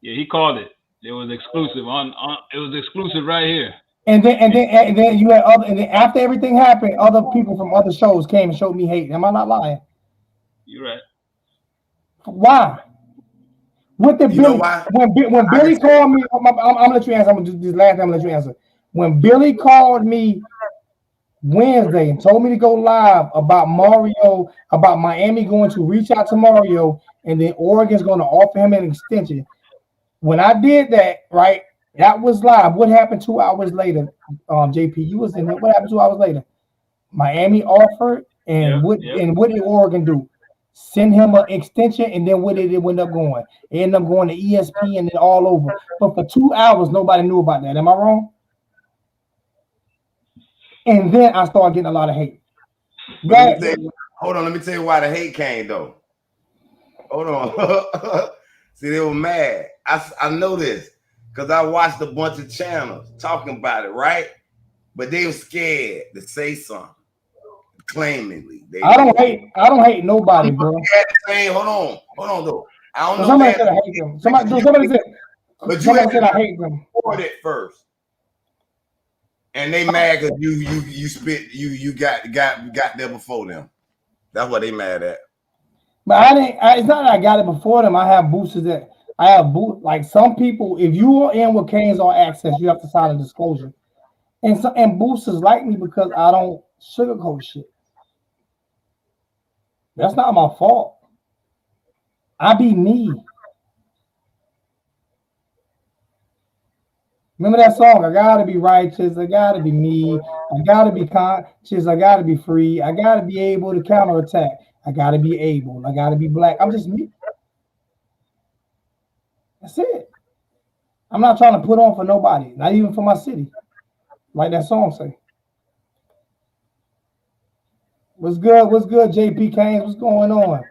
Yeah, he called it. It was exclusive it was exclusive right here. And then you had and then after everything happened, other people from other shows came and showed me hate. Am I not lying? You're right. Why? What did Billy? When Billy called me, I'm gonna let you answer. I'm gonna do this last time. I'm gonna let you answer. When Billy called me Wednesday and told me to go live about Mario, about Miami going to reach out to Mario, and then Oregon's going to offer him an extension. When I did that, right, that was live. What happened 2 hours later? JP, you was in there. What happened 2 hours later? Miami offered, and what did Oregon do? Send him an extension, and then what did it end up going? It ended up going to ESPN and all over. But for 2 hours, nobody knew about that. Am I wrong? And then I started getting a lot of hate. Hold on, let me tell you why the hate came though. Hold on. See, they were mad. I know this because I watched a bunch of channels talking about it, right? But they were scared to say something. Claimingly. I don't hate nobody, bro. Hold on though. I don't know. Somebody said I hate them. Somebody said I hate them. It first. And they mad because you got there before them. That's what they mad at. But it's not that I got it before them. I have boosters that like some people. If you are in with Canes All Access, you have to sign a disclosure. And boosters like me because I don't sugarcoat shit. That's not my fault. I be me. Remember that song? I gotta be righteous. I gotta be me. I gotta be conscious. I gotta be free. I gotta be able to counterattack. I gotta be able. I gotta be black. I'm just me. That's it. I'm not trying to put on for nobody, not even for my city. Like that song say. What's good? What's good, JP Canes? What's going on?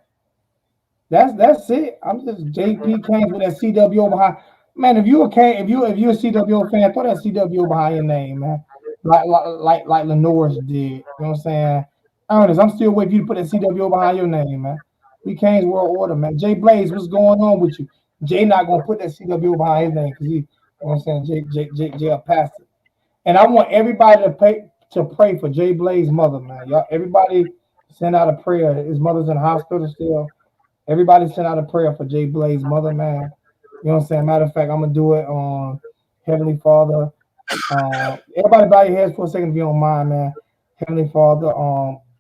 That's it. I'm just JP Canes with that CWO behind. Man, if you're a CWO fan, throw that CWO behind your name, man. Like Lenore's did. You know what I'm saying? Ernest, I'm still waiting for you to put that CWO behind your name, man. We Canes World Order, man. Jay Blaze, what's going on with you? Jay not gonna put that CWO behind his name because he, you know what I'm saying, Jay a pastor. And I want everybody to pray for Jay Blaze's mother, man. Y'all, everybody send out a prayer. His mother's in the hospital still. Everybody send out a prayer for Jay Blaze's mother, man. You know what I'm saying? Matter of fact, I'm gonna do it on Heavenly Father. Everybody bow your heads for a second if you don't mind, man. Heavenly Father,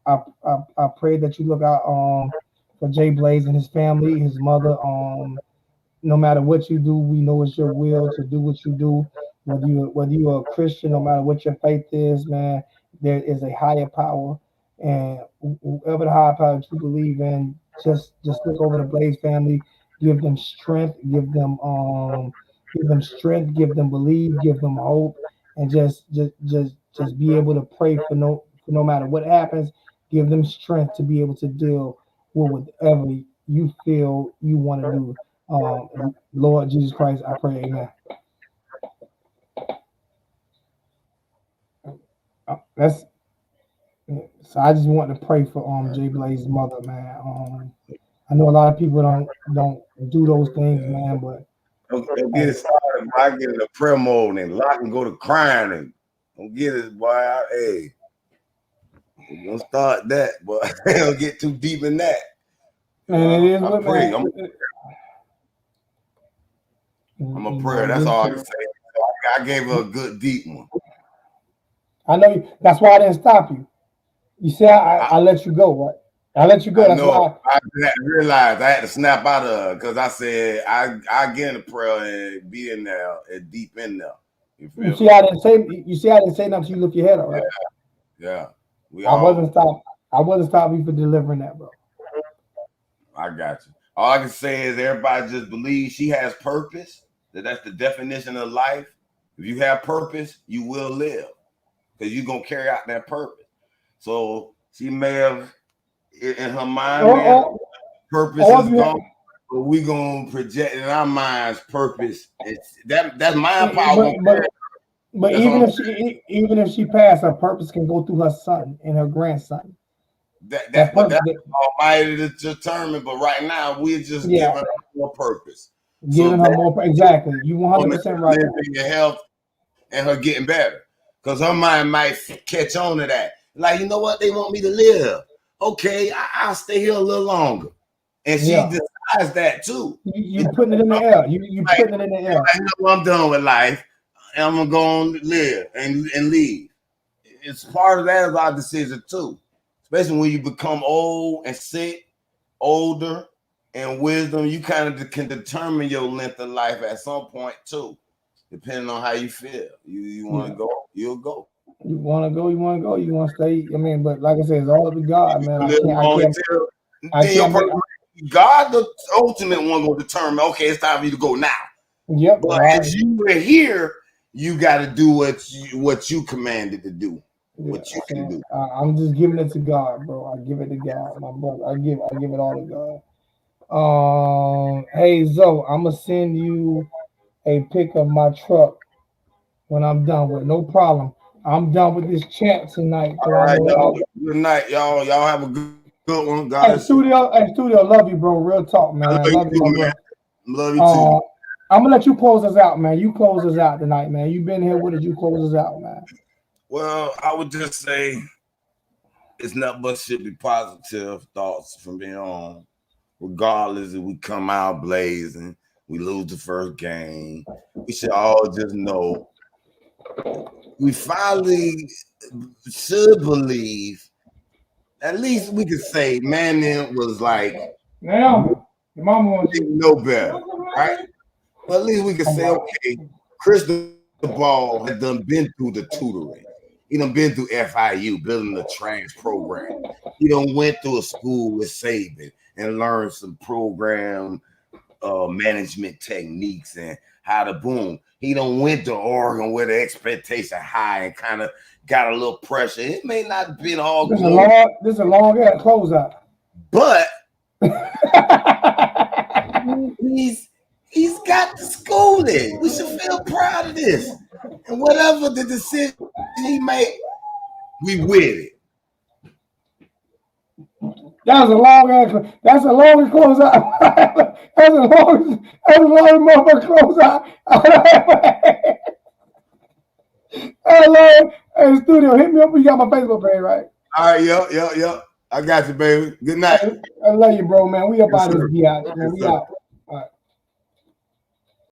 I pray that you look out for Jay Blaze and his family, his mother. No matter what you do, we know it's your will to do what you do. Whether you're a Christian, no matter what your faith is, man, there is a higher power, and whoever the higher power that you believe in, just look over the Blaze family. Give them strength, give them strength, give them belief, give them hope, and just be able to pray for no matter what happens. Give them strength to be able to deal with whatever you feel you want to do. Lord Jesus Christ, I pray, amen. So I just want to pray for Jay Blaze's mother, man. I know a lot of people don't do those things, man, but Don't get it started, boy. I get in the prayer mode and lock and go to crying and don't get it, boy. Hey, don't start that, but don't get too deep in that. man, it is I what pray. man. I'm a prayer. That's all I can say. I gave her a good deep one. I know you. That's why I didn't stop you. You see, I let you go, right? I let you go. I That's know. why I realized I had to snap out of her because I said I get in the prayer and be in there and deep in there. you see, I didn't say. You see, I didn't say nothing. You lift your head up, right? Yeah. I wasn't stopping you for delivering that, bro. I got you. All I can say is everybody just believes she has purpose. That's the definition of life. If you have purpose, you will live because you're gonna carry out that purpose. So she may have in her mind, purpose is gone, but we gonna project in our minds purpose. That's mind power. But even if she passed, her purpose can go through her son and her grandson. That's Almighty to determine. But right now, we're just giving her more purpose. Giving her more exactly. You 100% right. Your health and her getting better, because her mind might catch on to that. Like, you know what? They want me to live. Okay, I'll stay here a little longer. And she decides that too. You putting it in the air. You putting it in the air. I know I'm done with life. And I'm gonna live and leave. It's part of that is our decision too. Especially when you become old and sick, older, and wisdom, you kind of can determine your length of life at some point too, depending on how you feel. You want to go, you'll go. You want to go, you want to stay. I mean, but like I said, it's all up to God, man. I can't. God, the ultimate one, will determine. Okay, it's time for you to go now. Yep. But as you were here, you got to do what you commanded to do. What you can do. I'm just giving it to God, bro. I give it to God, my brother. I give it all to God. Hey Zoe, I'm gonna send you a pic of my truck when I'm done with it. No problem. I'm done with this chat tonight. All right, y'all. Good night, y'all. Y'all have a good one, guys. Studio, love you, bro. Real talk, man. I love you, man. Love you too. I'm gonna let you close us out, man. You close us out tonight, man. You've been here with us. You close us out, man. Well, I would just say it's not but should be positive thoughts from being on, regardless if we come out blazing, we lose the first game. We should all just know we finally should believe. At least we could say Manning was like, now your mama wants you know better, right? But at least we could say, okay, Cristobal has been through the tutoring. He done been through FIU, building the trans program. He done went through a school with Saban and learned some program management techniques and how to boom. He done went to Oregon with the expectation high and kind of got a little pressure. It may not have been all this good. This is a long ass closeout. But he's got the schooling. We should feel proud of this. And whatever the decision he made, we with it. That's a long ass. That's a long closeout. That's a long motherfucker closeout. Hey, studio, hit me up. You got my Facebook page, right? All right, yep. I got you, baby. Good night. I love you, bro, man. We up out of this biatch, man. We out.